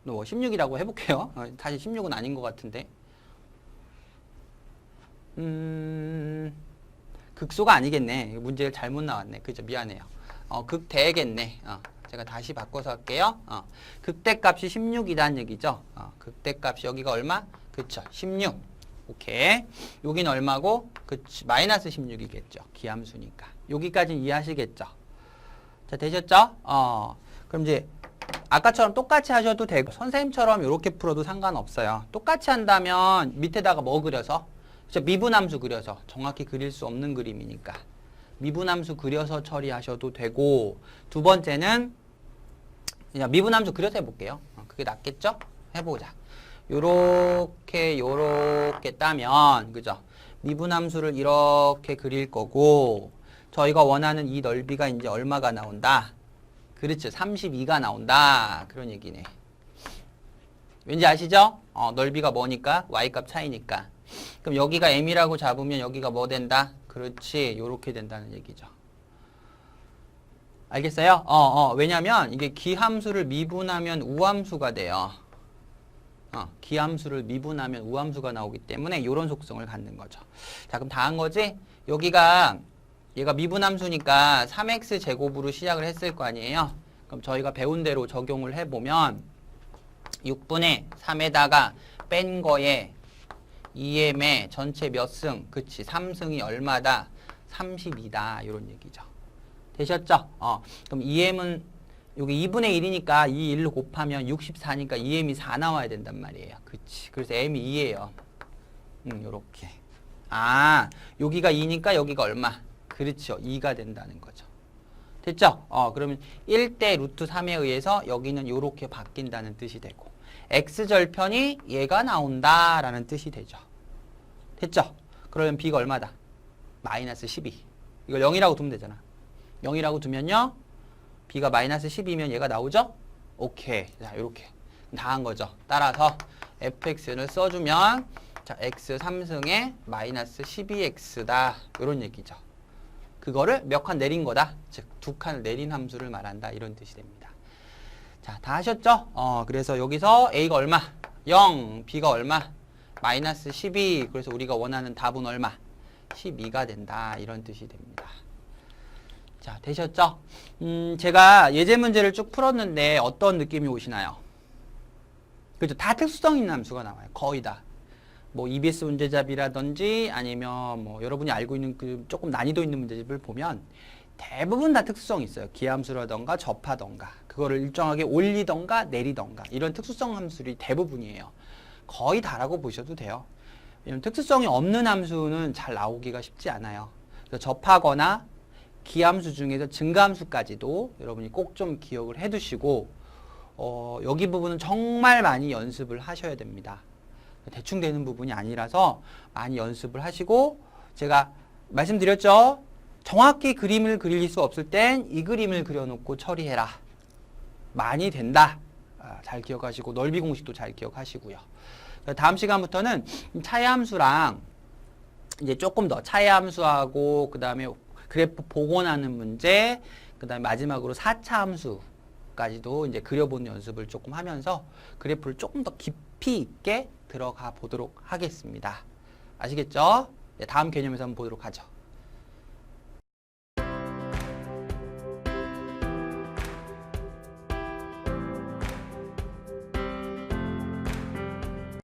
뭐 16이라고 해볼게요. 다시 16은 아닌 것 같은데. 극소가 아니겠네. 문제를 잘못 나왔네. 그죠? 미안해요. 극대겠네. 제가 다시 바꿔서 할게요. 극대값이 16이라는 얘기죠. 극대값이 여기가 얼마? 그쵸. 16. 오케이. 여기는 얼마고? 그치. 마이너스 16이겠죠. 기함수니까. 여기까지는 이해하시겠죠? 자, 되셨죠? 그럼 이제 아까처럼 똑같이 하셔도 되고 선생님처럼 이렇게 풀어도 상관없어요. 똑같이 한다면 밑에다가 뭐 그려서? 미분함수 그려서. 정확히 그릴 수 없는 그림이니까. 미분함수 그려서 처리하셔도 되고, 두 번째는 그냥 미분함수 그려서 해볼게요. 그게 낫겠죠? 해보자. 요렇게 따면, 그죠? 미분함수를 이렇게 그릴 거고, 저희가 원하는 이 넓이가 이제 얼마가 나온다? 그렇죠. 32가 나온다. 그런 얘기네. 왠지 아시죠? 넓이가 뭐니까? y값 차이니까. 그럼 여기가 m이라고 잡으면 여기가 뭐 된다? 그렇지. 요렇게 된다는 얘기죠. 알겠어요? 왜냐면 이게 기함수를 미분하면 우함수가 돼요. 기함수를 미분하면 우함수가 나오기 때문에 요런 속성을 갖는 거죠. 자, 그럼 다 한 거지? 여기가 얘가 미분함수니까 3x 제곱으로 시작을 했을 거 아니에요? 그럼 저희가 배운 대로 적용을 해보면 6분의 3에다가 뺀 거에 2m의 전체 몇 승? 그치. 3승이 얼마다? 32다. 이런 얘기죠. 되셨죠? 그럼 2m은 여기 2분의 1이니까 2, 1로 곱하면 64니까 2m이 4 나와야 된단 말이에요. 그치. 그래서 m이 2예요. 요렇게. 여기가 2니까 여기가 얼마? 그렇죠. 2가 된다는 거죠. 됐죠? 그러면 1대 루트 3에 의해서 여기는 요렇게 바뀐다는 뜻이 되고 x절편이 얘가 나온다라는 뜻이 되죠. 됐죠? 그러면 b가 얼마다? 마이너스 12. 이걸 0이라고 두면 되잖아. 0이라고 두면요. b가 마이너스 12면 얘가 나오죠? 오케이. 자, 요렇게. 다 한 거죠. 따라서 fx를 써주면 자, x 3승에 마이너스 12x다. 요런 얘기죠. 그거를 몇 칸 내린 거다. 즉, 두 칸을 내린 함수를 말한다. 이런 뜻이 됩니다. 자, 다 하셨죠? 그래서 여기서 a가 얼마? 0, b가 얼마? 마이너스 12. 그래서 우리가 원하는 답은 얼마? 12가 된다. 이런 뜻이 됩니다. 자, 되셨죠? 제가 예제 문제를 쭉 풀었는데 어떤 느낌이 오시나요? 그죠? 다 특수성 있는 함수가 나와요. 거의 다. 뭐 EBS 문제집이라든지 아니면 뭐 여러분이 알고 있는 그 조금 난이도 있는 문제집을 보면 대부분 다 특수성이 있어요. 기함수라던가 접하던가 그거를 일정하게 올리던가 내리던가 이런 특수성 함수들이 대부분이에요. 거의 다라고 보셔도 돼요. 왜냐면 특수성이 없는 함수는 잘 나오기가 쉽지 않아요. 그래서 접하거나 기함수 중에서 증가함수까지도 여러분이 꼭 좀 기억을 해두시고 여기 부분은 정말 많이 연습을 하셔야 됩니다. 대충 되는 부분이 아니라서 많이 연습을 하시고 제가 말씀드렸죠. 정확히 그림을 그릴 수 없을 땐 이 그림을 그려놓고 처리해라. 많이 된다. 잘 기억하시고 넓이 공식도 잘 기억하시고요. 다음 시간부터는 차이함수랑 이제 조금 더 차이함수하고 그 다음에 그래프 복원하는 문제, 그 다음에 마지막으로 4차 함수까지도 이제 그려보는 연습을 조금 하면서 그래프를 조금 더 깊이 있게 들어가 보도록 하겠습니다. 아시겠죠? 다음 개념에서 한번 보도록 하죠.